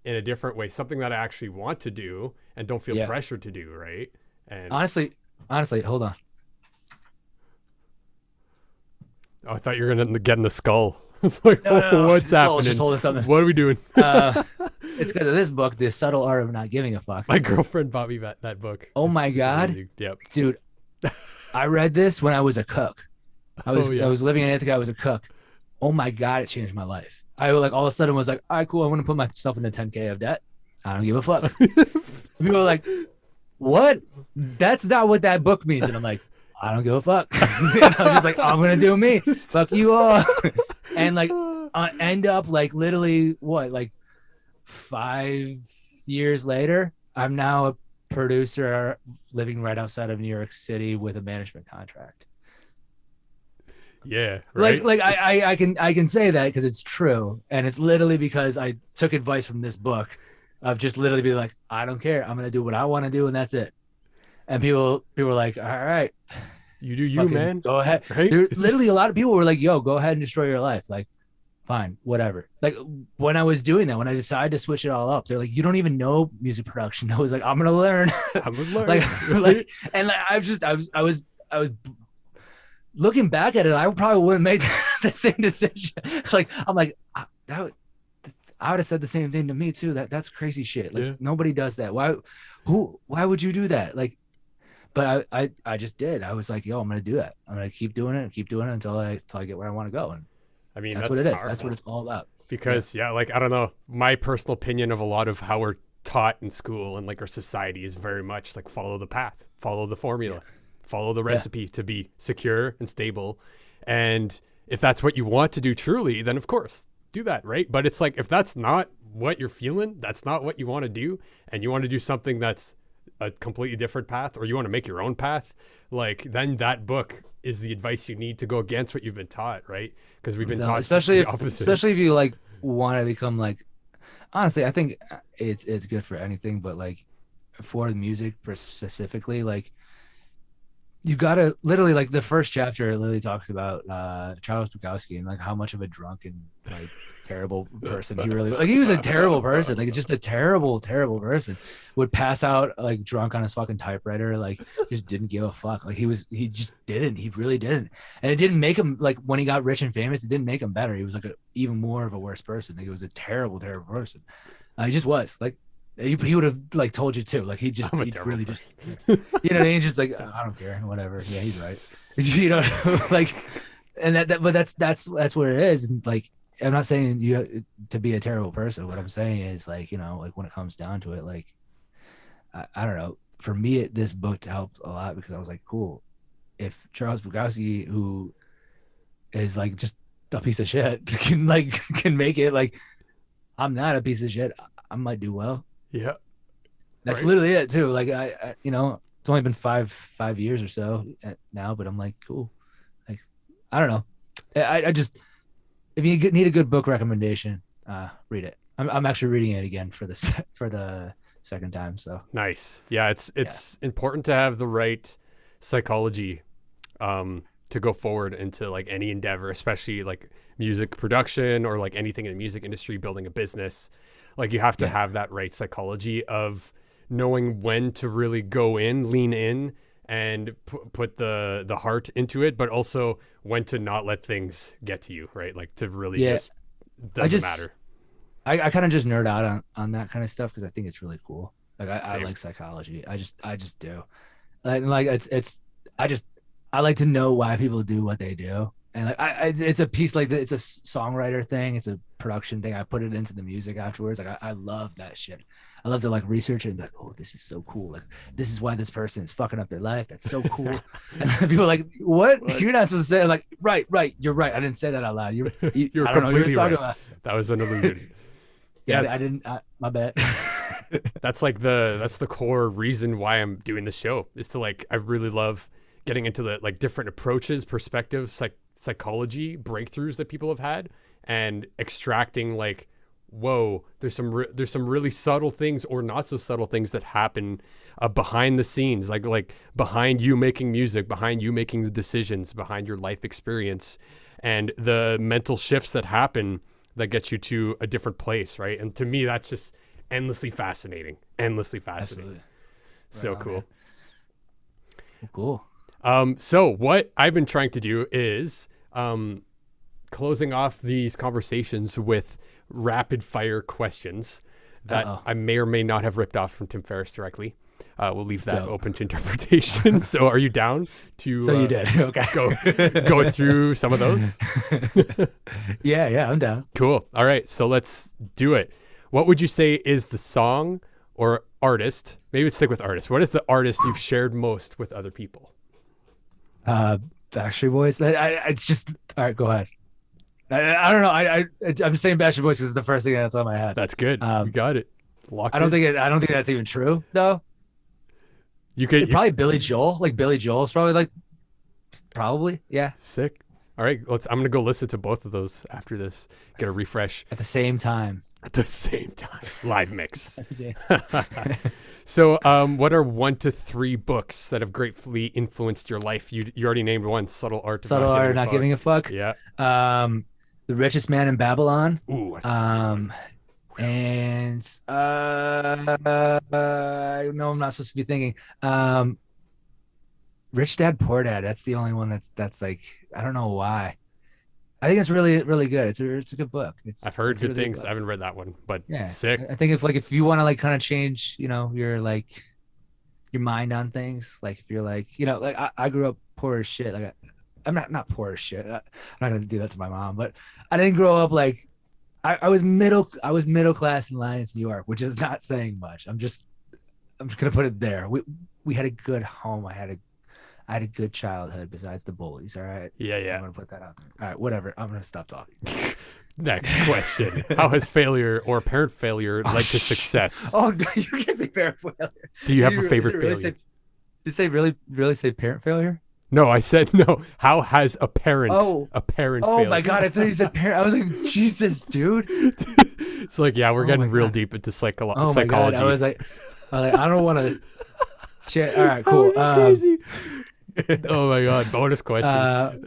in a different way, something that I actually want to do and don't feel yeah. pressured to do, right? And Honestly, hold on. oh, I thought you were gonna get in the skull. It's like, No, oh, no, no. what's This skull is just happening? holding something. What are we doing? Uh, it's because of this book, The Subtle Art of Not Giving a Fuck. My girlfriend bought me that book. Oh my It's God, amazing. Yep. dude, I read this when I was a cook. Oh I yeah. was living in Ithaca. I was a cook. Oh my God, it changed my life. I like all of a sudden was like, all right, cool. I want to put myself into 10K of debt. I don't give a fuck. People are like, what? That's not what that book means. And I'm like, I don't give a fuck. And I'm just like, I'm gonna do me. Fuck you all. And like end up like literally what, like 5 years later, I'm now a producer living right outside of New York City with a management contract. Yeah. Right. Like I can say that because it's true, and it's literally because I took advice from this book of just literally be like, I don't care, I'm gonna do what I want to do, and that's it. And people were like, all right, You do you, fucking man. go ahead. Right. There literally a lot of people were like, yo, go ahead and destroy your life. Like, fine, whatever. Like when I was doing that, when I decided to switch it all up, they're like, you don't even know music production. I was like, I'm gonna learn. I'm gonna learn. like, and like I was looking back at it, I probably wouldn't make the same decision. Like I'm like that would, I would have said the same thing to me too. That's crazy shit. Like Yeah. nobody does that. Why would you do that? Like, but I just did. I was like, yo, I'm gonna do that. I'm gonna keep doing it and keep doing it until I get where I want to go. And I mean, that's that's what it is. powerful. That's what it's all about. Because yeah, like I don't know, my personal opinion of a lot of how we're taught in school and like our society is very much like follow the path, follow the formula, follow the recipe to be secure and stable. And if that's what you want to do truly, then of course do that, right? But it's like if that's not what you're feeling, that's not what you want to do, and you want to do something that's a completely different path, or you want to make your own path, like then that book is the advice you need to go against what you've been taught, right? Because we've been No, taught especially the opposite. especially if you like want to become like, honestly, I think it's good for anything, but like for the music specifically, like you gotta literally, like the first chapter literally talks about Charles Bukowski and like how much of a drunken, like terrible person he really, like he was a terrible person, like just a terrible person, would pass out like drunk on his fucking typewriter, like just didn't give a fuck, like he just didn't, he really didn't. And it didn't make him, like when he got rich and famous, it didn't make him better. He was like even more of a worse person. Like he was a terrible person. He just was like, he would have like told you too. Like he really person. just, you know what I mean? Just like, I don't care, whatever. Yeah, he's right. You know, like, and but that's what it is. And like, I'm not saying you have to be a terrible person. What I'm saying is like, you know, like when it comes down to it, like, I don't know. For me, this book helped a lot because I was like, cool. If Charles Bukowski, who is like just a piece of shit, can make it, like, I'm not a piece of shit, I might do well. Yeah. That's right? literally it too. Like I, you know, it's only been five years or so now, but I'm like, cool. Like, I don't know. I just, if you need a good book recommendation, read it. I'm actually reading it again for the second time. So Nice. Yeah, it's important to have the right psychology to go forward into like any endeavor, especially like music production or like anything in the music industry, building a business. Like you have to have that right psychology of knowing when to really go in, lean in, and put the heart into it, but also when to not let things get to you, right? Like to really just doesn't matter. I kind of just nerd out on that kind of stuff because I think it's really cool. Like I Same. like psychology. I just do. Like it's I like to know why people do what they do. And like it's a piece like it's a songwriter thing, it's a production thing. I put it into the music afterwards. Like I love that shit. I love to like research it and be like, oh, this is so cool. Like this is why this person is fucking up their life. That's so cool. And people are like, what? You're not supposed to say it. I'm like, right. You're right. I didn't say that out loud. You're I don't know what completely you're talking right. about. That was an illusion. Yeah, I didn't. My bad. That's like that's the core reason why I'm doing this show, is to like, I really love getting into the like different approaches, perspectives, psychology breakthroughs that people have had, and extracting like, whoa, there's some really subtle things or not so subtle things that happen behind the scenes, like behind you making music, behind you making the decisions, behind your life experience, and the mental shifts that happen that get you to a different place, right? And to me, that's just endlessly fascinating. Absolutely. So Right on, cool. man. Cool. So what I've been trying to do is closing off these conversations with rapid fire questions that I may or may not have ripped off from Tim Ferriss directly. We'll leave that open to interpretation. So are you down to So you did. Okay. go through some of those? Yeah, I'm down. Cool. All right. So let's do it. What would you say is the song or artist? Maybe let's stick with artist. What is the artist you've shared most with other people? Backstreet Boys. It's just all right. Go ahead. I don't know. I'm saying Backstreet Boys because it's the first thing that's on my head. That's good. You got it. Locked I don't in. think I don't think that's even true though. You could Probably Billy Joel. Like Billy Joel's probably yeah. Sick. All right, I'm gonna go listen to both of those after this. Get a refresh At the same time. at the same time. Live mix. So, what are 1 to 3 books that have greatly influenced your life? You already named one, Subtle Art of Not Giving a Fuck. Yeah. The Richest Man in Babylon. Ooh. And no, I'm not supposed to be thinking. Rich Dad Poor Dad. That's the only one that's like, I don't know why. I think it's really, really good. It's a good book. I've heard it's a good really things. I haven't read that one, but yeah, sick. I think if you want to like kind of change, your like your mind on things, like if you're like, like I grew up poor as shit. Like I'm not poor as shit. I'm not gonna do that to my mom, but I didn't grow up like I was middle class in Lyons, New York, which is not saying much. I'm just gonna put it there. We had a good home. I had a good childhood besides the bullies. All right. Yeah. I'm gonna put that out there. All right, whatever. I'm gonna stop talking. Next question. How has failure or apparent failure led to success? Oh, you can say parent failure. Do you have a favorite failure? Did it say really say parent failure? No, I said no. How has apparent failure? Oh my God, I thought you said parent. I was like, Jesus, dude. It's like, yeah, we're getting real God. deep into psychology. Oh my God. I was like, I don't want to share. All right, cool. Crazy. Oh my God. Bonus question.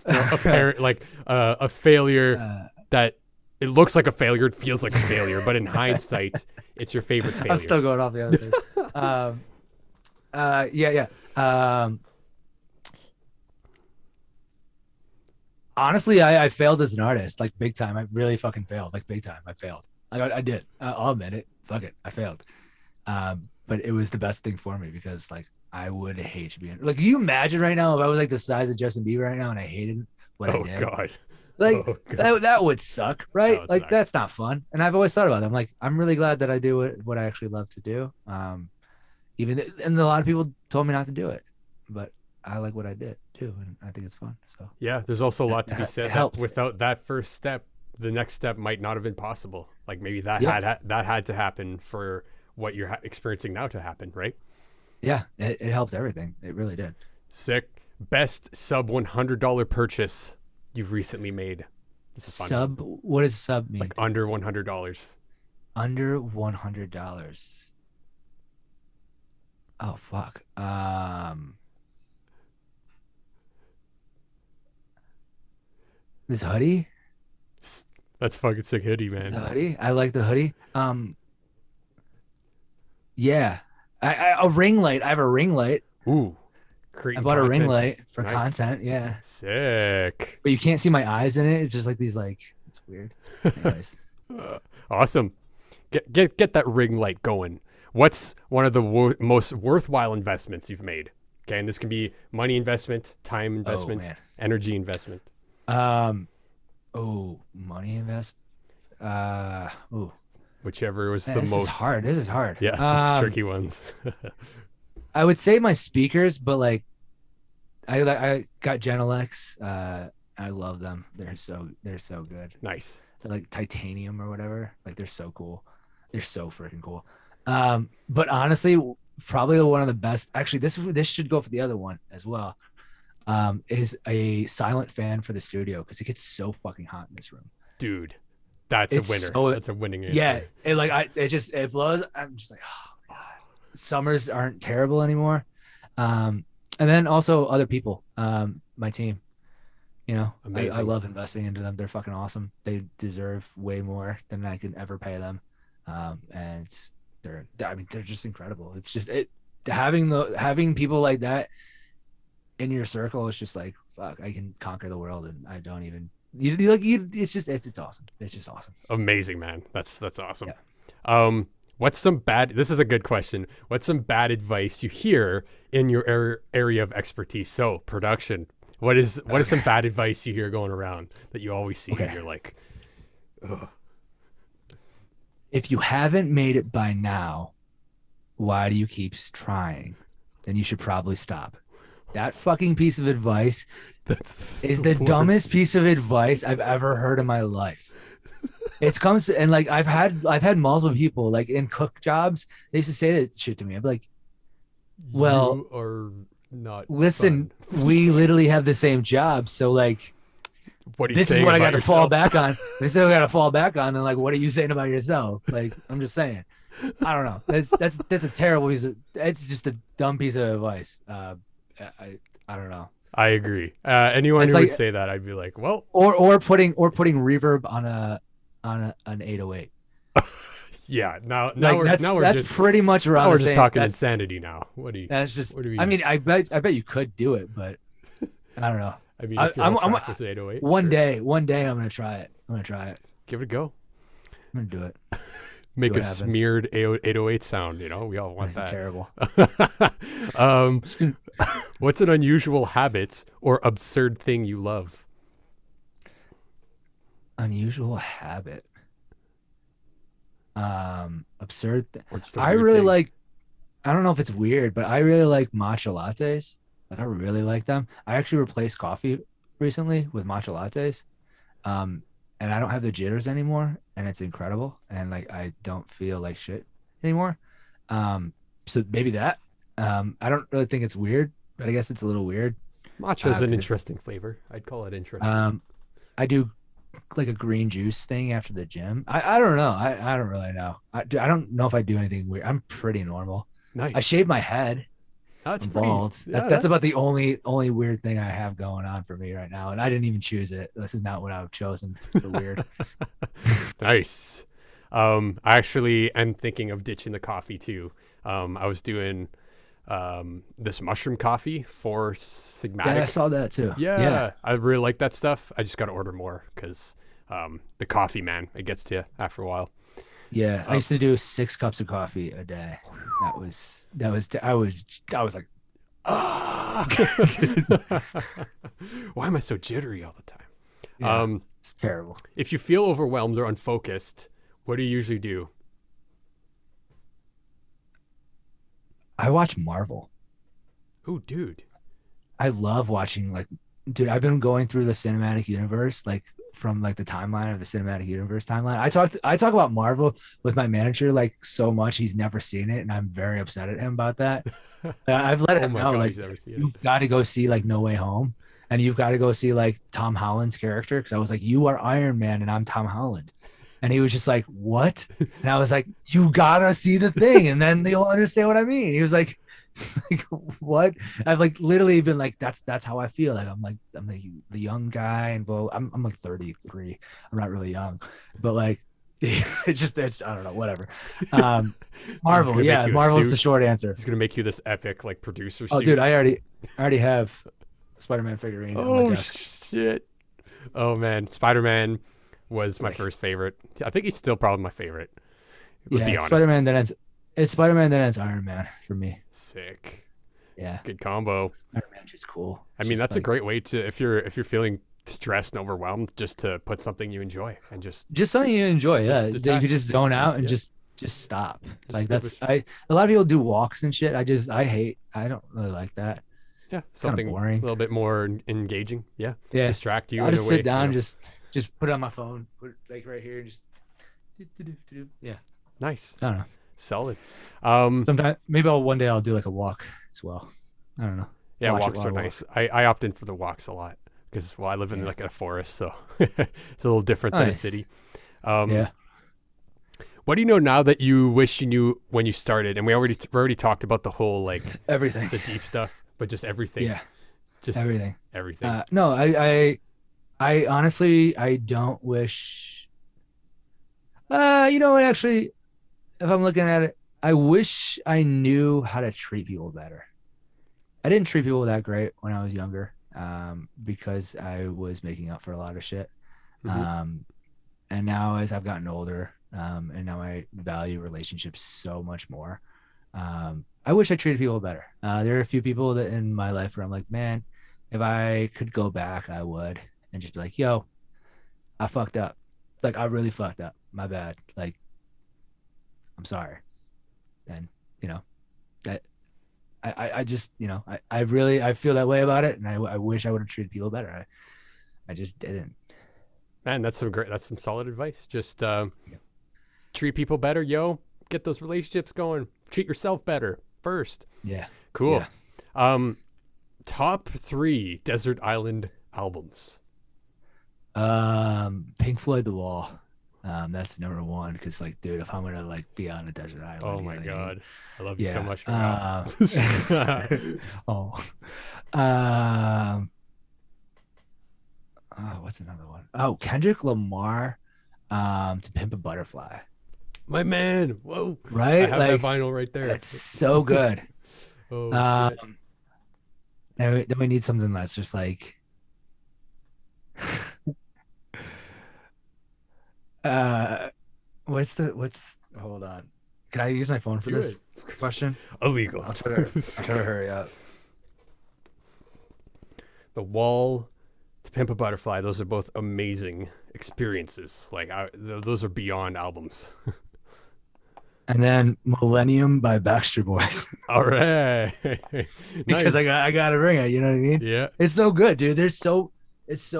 A failure that it looks like a failure, it feels like a failure, but in hindsight, it's your favorite failure. I'm still going off the other thing. Yeah. Honestly, I failed as an artist, like big time. I really fucking failed, like big time. I failed. I did. I'll admit it. Fuck it. I failed. But it was the best thing for me because like I would hate being like. Can you imagine right now if I was like the size of Justin Bieber right now and I hated what I did? God. Like Oh God. that would suck, right? That would Like suck. that's not fun. And I've always thought about it. I'm like, I'm really glad that I do what I actually love to do. And a lot of people told me not to do it, but I like what I did too, and I think it's fun. So Yeah, there's also a lot to be said. It That helps. without that first step, the next step might not have been possible. Like maybe that Yeah. had to happen for what you're experiencing now to happen, right? yeah, it helped everything. It really did. Sick. Best sub $100 purchase you've recently made. This is fun. What does sub mean? Like under $100. Under $100. Oh fuck. This hoodie. That's fucking sick hoodie, This man. hoodie. I like the hoodie. Yeah. A ring light. I have a ring light. Ooh. I bought a ring Content. light for Nice. content. Yeah. Sick. But you can't see my eyes in it. It's just like these it's weird. Anyways. Awesome. Get that ring light going. What's one of the most worthwhile investments you've made? Okay, and this can be money investment, time investment, man. energy investment. Money investment. Ooh, Whichever was man, the this is most. hard. This is hard. Yeah, some tricky ones. I would say my speakers, but like I got Genelex. I love them. They're so good. Nice. They're like titanium or whatever. Like they're so cool. They're so freaking cool. But honestly, probably one of the best. Actually, this should go for the other one as well. Is a silent fan for the studio because it gets so fucking hot in this room. Dude, that's a winner. That's a winning answer. Yeah, it blows. I'm just like, oh my god. Summers aren't terrible anymore. And then also other people, my team. I love investing into them. They're fucking awesome. They deserve way more than I can ever pay them. And they're just incredible. It's just having people like that in your circle is just like, fuck, I can conquer the world, and I don't even it's awesome. It's just awesome. Amazing, man. That's awesome. Yeah. This is a good question. What's some bad advice you hear in your area of expertise? So production. What is some bad advice you hear going around that you always see and you're like, ugh. If you haven't made it by now, why do you keep trying? Then you should probably stop. That fucking piece of advice is the dumbest piece of advice I've ever heard in my life. It comes and like I've had multiple people like in cook jobs. They used to say that shit to me. I'm like, well, you are not. Listen, fun. We literally have the same job, so like, this is what I got to fall back on. This is what I got to fall back on. And like, what are you saying about yourself? Like, I'm just saying. I don't know. That's a terrible piece of. It's just a dumb piece of advice. I don't know. I agree. Anyone who would say that, I'd be like, well, or putting reverb on an 808. Yeah. Now we're just pretty much around. We're just talking insanity now. What do you? That's just. I mean, I bet you could do it, but I don't know. I mean, if I'm practice 808. One day, I'm gonna try it. Give it a go. I'm gonna do it. Make a smeared 808 sound. We all want that. Terrible. What's an unusual habit or absurd thing you love? Unusual habit. Absurd. I really like. I don't know if it's weird, but I really like matcha lattes. Like I really like them. I actually replaced coffee recently with matcha lattes. And I don't have the jitters anymore, and it's incredible. And like I don't feel like shit anymore. So maybe that. I don't really think it's weird, but I guess it's a little weird. Matcha is an interesting flavor. I'd call it interesting. I do like a green juice thing after the gym. I don't know. I don't really know. I don't know if I do anything weird. I'm pretty normal. Nice. I shave my head. That's bald. That's about the only weird thing I have going on for me right now, and I didn't even choose it. This is not what I've chosen for weird. Nice. I actually am thinking of ditching the coffee too. I was doing this mushroom coffee for Sigmatic. Yeah, I saw that too. Yeah. I really like that stuff. I just got to order more because the coffee, man, it gets to you after a while. Yeah, I used to do 6 cups of coffee a day. I was like, why am I so jittery all the time? Yeah, it's terrible. If you feel overwhelmed or unfocused, what do you usually do? I watch Marvel. Oh, dude. I love watching I've been going through the cinematic universe, from the timeline of the cinematic universe timeline. I talk about Marvel with my manager so much. He's never seen it, and I'm very upset at him about that. I've let him know you've got to go see No Way Home, and you've got to go see Tom Holland's character, because I was like, you are Iron Man and I'm Tom Holland. And he was just like, what? And I was like, you gotta see the thing, and then you'll understand what I mean. He was like, what? I've literally been that's how I feel. I'm the young guy, and I'm 33. I'm not really young, but it's I don't know, whatever. Marvel, yeah, Marvel's the short answer. He's gonna make you this epic producer suit. Oh, dude, I already have Spider-Man figurine on my desk. Shit. Oh man, Spider-Man was my first favorite. I think he's still probably my favorite. Yeah, Spider-Man, then it's Spider-Man, then it's Iron Man for me. Sick. Yeah. Good combo. Spider-Man is cool. I It's mean, just that's a like great way to if you're feeling stressed and overwhelmed, just to put something you enjoy and just something you enjoy. Yeah, just that you could detach. just zone out and Yeah, just stop. just Like give that's I a lot of people do walks and shit. I don't really like that. yeah, It's kind of something a boring. little bit more engaging. Yeah, Yeah. distract you I'll in a just sit way. down, just put it on my phone, put it like right here, and just yeah. Nice, I don't know. solid. Sometimes maybe one day I'll do like a walk as well. I don't know. Yeah, Watch it walks while are I walk. nice. I opt in for the walks a lot because I live in Yeah. like a forest, so it's a little different than a Nice. city. Um, Yeah. what do you know now that you wish you knew when you started? And we already talked about the whole like Everything. the deep stuff, but just everything, Yeah. just Everything. everything. No, I honestly I don't wish you know what actually if I'm looking at it, I wish I knew how to treat people better. I didn't treat people that great when I was younger, because I was making up for a lot of shit. Hmm. Um, and now as I've gotten older, and now I value relationships so much more. I wish I treated people better. There are a few people that in my life where I'm like, man, if I could go back, I would, and just be like, yo, I fucked up. Like I really fucked up. My bad. Like I'm sorry. And you know that I just I really I feel that way about it, and I wish I would have treated people better. I just didn't. Man, that's some solid advice. Just Yeah. treat people better, yo. Get those relationships going. Treat yourself better first. Yeah. Cool. Yeah. Um, top three desert island albums. Pink Floyd The Wall. That's number one because like, dude, if I'm gonna like be on a desert Oh island, you my know what I mean? god, I love you so Yeah. much right now. Oh. Um what's another one? Oh, Kendrick Lamar, To Pimp a Butterfly. My man, whoa! I Right? have that Like vinyl right there. that's so good. Oh shit! Um and then we need something that's just like uh what's hold on. Can I use my phone for Do it. this question? Illegal. I'll try to hurry up. The Wall, To Pimp a Butterfly. Those are both amazing experiences. Like those are beyond albums. And then Millennium by Backstreet Boys. All right. Because Nice. I gotta bring it, you know what I mean? Yeah. It's so good, dude. It's so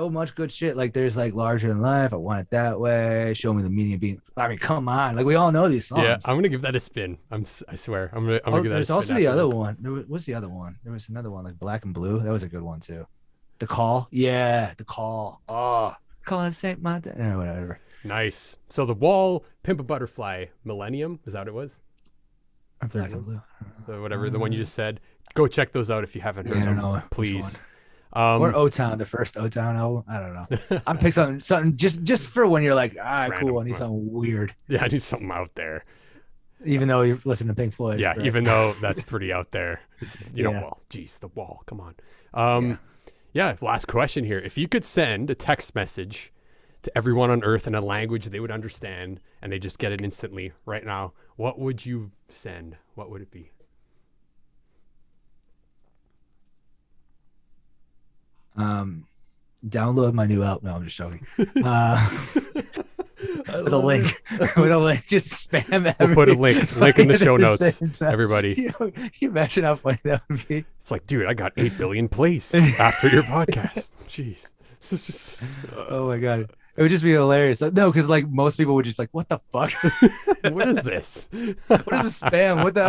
much good shit. Like there's like Larger Than Life, I Want It That Way, Show Me the Meaning of Being. I mean, come on. Like we all know these Yeah, songs. I'm gonna give that a spin. I swear, I'm gonna Oh, give that a there's spin also the after other this. one. What's the other one? There was another one like Black and Blue. That was a good one too. The Call. Yeah, The Call. Oh, Call it Saint Mountain or whatever. Nice. So The Wall, Pimp a Butterfly, Millennium. Is that what it was? Or Third Black and one? Blue. Whatever the one you just said. Go check those out if you haven't Yeah, heard I don't them, know which please. Or O Town, the first O Town album. I don't know. I'm pick something just for when you're like, ah, random. cool. I need something weird. Yeah, I need something out there. Even though you're listening to Pink Floyd. Yeah, right? even though that's pretty out there. It's, Yeah. well, geez, The Wall. Come on. Yeah. Yeah, last question here. If you could send a text message to everyone on Earth in a language they would understand and they just get it instantly right now, what would you send? What would it be? Download my new album. No, I'm just joking. I With a love link. it. With a link. Just spam We'll put a link in the show at the notes, same time. everybody. Can you imagine how funny that would be? It's like, dude, I got 8 billion plays after your podcast. Jeez. It's just, Oh my god. It would just be hilarious. No, because like most people would just like, what the fuck? what is this? What is a spam? What the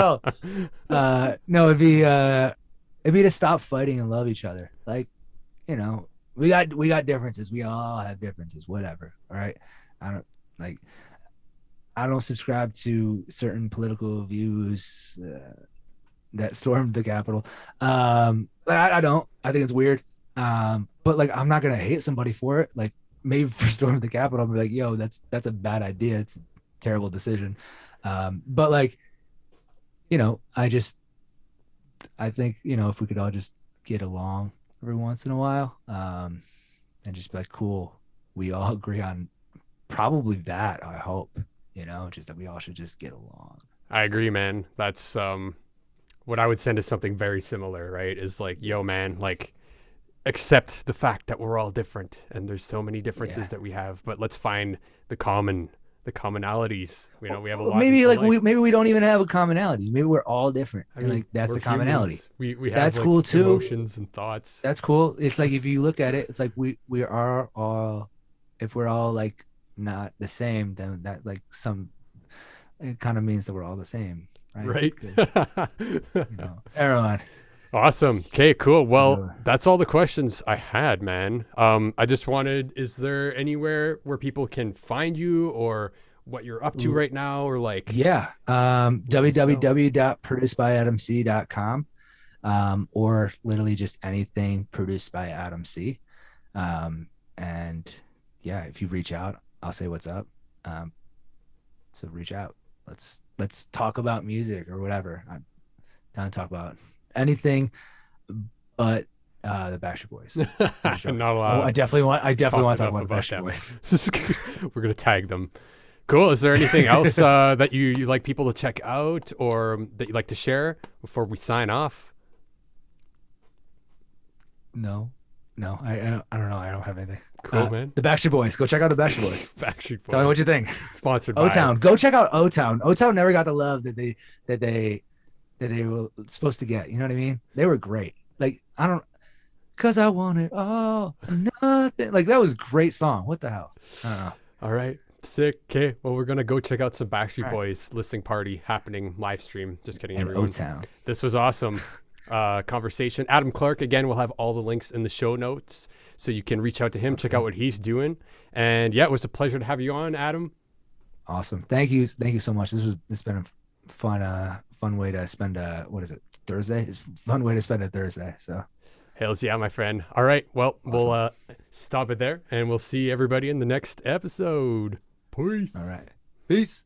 hell? No, it'd be to stop fighting and love each other. Like, we got differences. We all have differences, whatever. All right. I don't like I don't subscribe to certain political views that stormed the Capitol. I don't. I think it's weird. But like I'm not gonna hate somebody for it. Like maybe for storming the Capitol, I'll be like, yo, that's a bad idea. It's a terrible decision. But like, I think, if we could all just get along every once in a while, and just be like, cool, we all agree on probably that, I hope, just that we all should just get along. I agree, man. That's what I would send is something very similar, right? Is like, yo, man, like, accept the fact that we're all different and there's so many differences Yeah. that we have, but let's find the commonalities. You know, we have a Or lot maybe to like like. we don't even have a commonality. Maybe we're all different, I and mean, like that's we're the commonality. humans. We have That's like cool too. emotions and thoughts. That's cool. It's like if you look at it, it's like we are all, if we're all like not the same, then that like some, it kind of means that we're all the same, right? Right. Because everyone. Awesome. Okay, cool. Well, uh, that's all the questions I had, man. I just wanted, is there anywhere where people can find you or what you're up to right now or like Yeah. your show? www.producedbyadamc.com, or literally just anything produced by Adam C. And yeah, if you reach out, I'll say what's up. So reach out. Let's talk about music or whatever. I'm down to talk about anything but the Backstreet Boys. I'm just joking. Not Oh, allowed. I definitely want to talk enough about the Backstreet them. Boys. We're gonna tag them. Cool. Is there anything else that you like people to check out or that you'd like to share before we sign off? No, I don't know. I don't have anything. Cool, man. The Backstreet Boys. Go check out the Backstreet Boys. Backstreet Tell me Boys. what you think. Sponsored O by Town. Go check out O Town. O Town never got the love that they were supposed to get. You know what I mean? They were great. Like I don't, cause I want it all or nothing. Like that was a great song. What the hell? I don't know. All right. Sick. Okay. Well, we're going to go check out some Backstreet All right. Boys listening party happening live stream. Just kidding, And everyone. O Town. This was awesome. Conversation. Adam Clark, again, we'll have all the links in the show notes so you can reach out to him, check out what he's doing. And yeah, it was a pleasure to have you on, Adam. Awesome. Thank you. Thank you so much. This has been a fun way to spend what is it? Thursday? It's a fun way to spend a Thursday. So Hells yeah, my friend. All right. Well, awesome. We'll stop it there and we'll see everybody in the next episode. Peace. All right. Peace.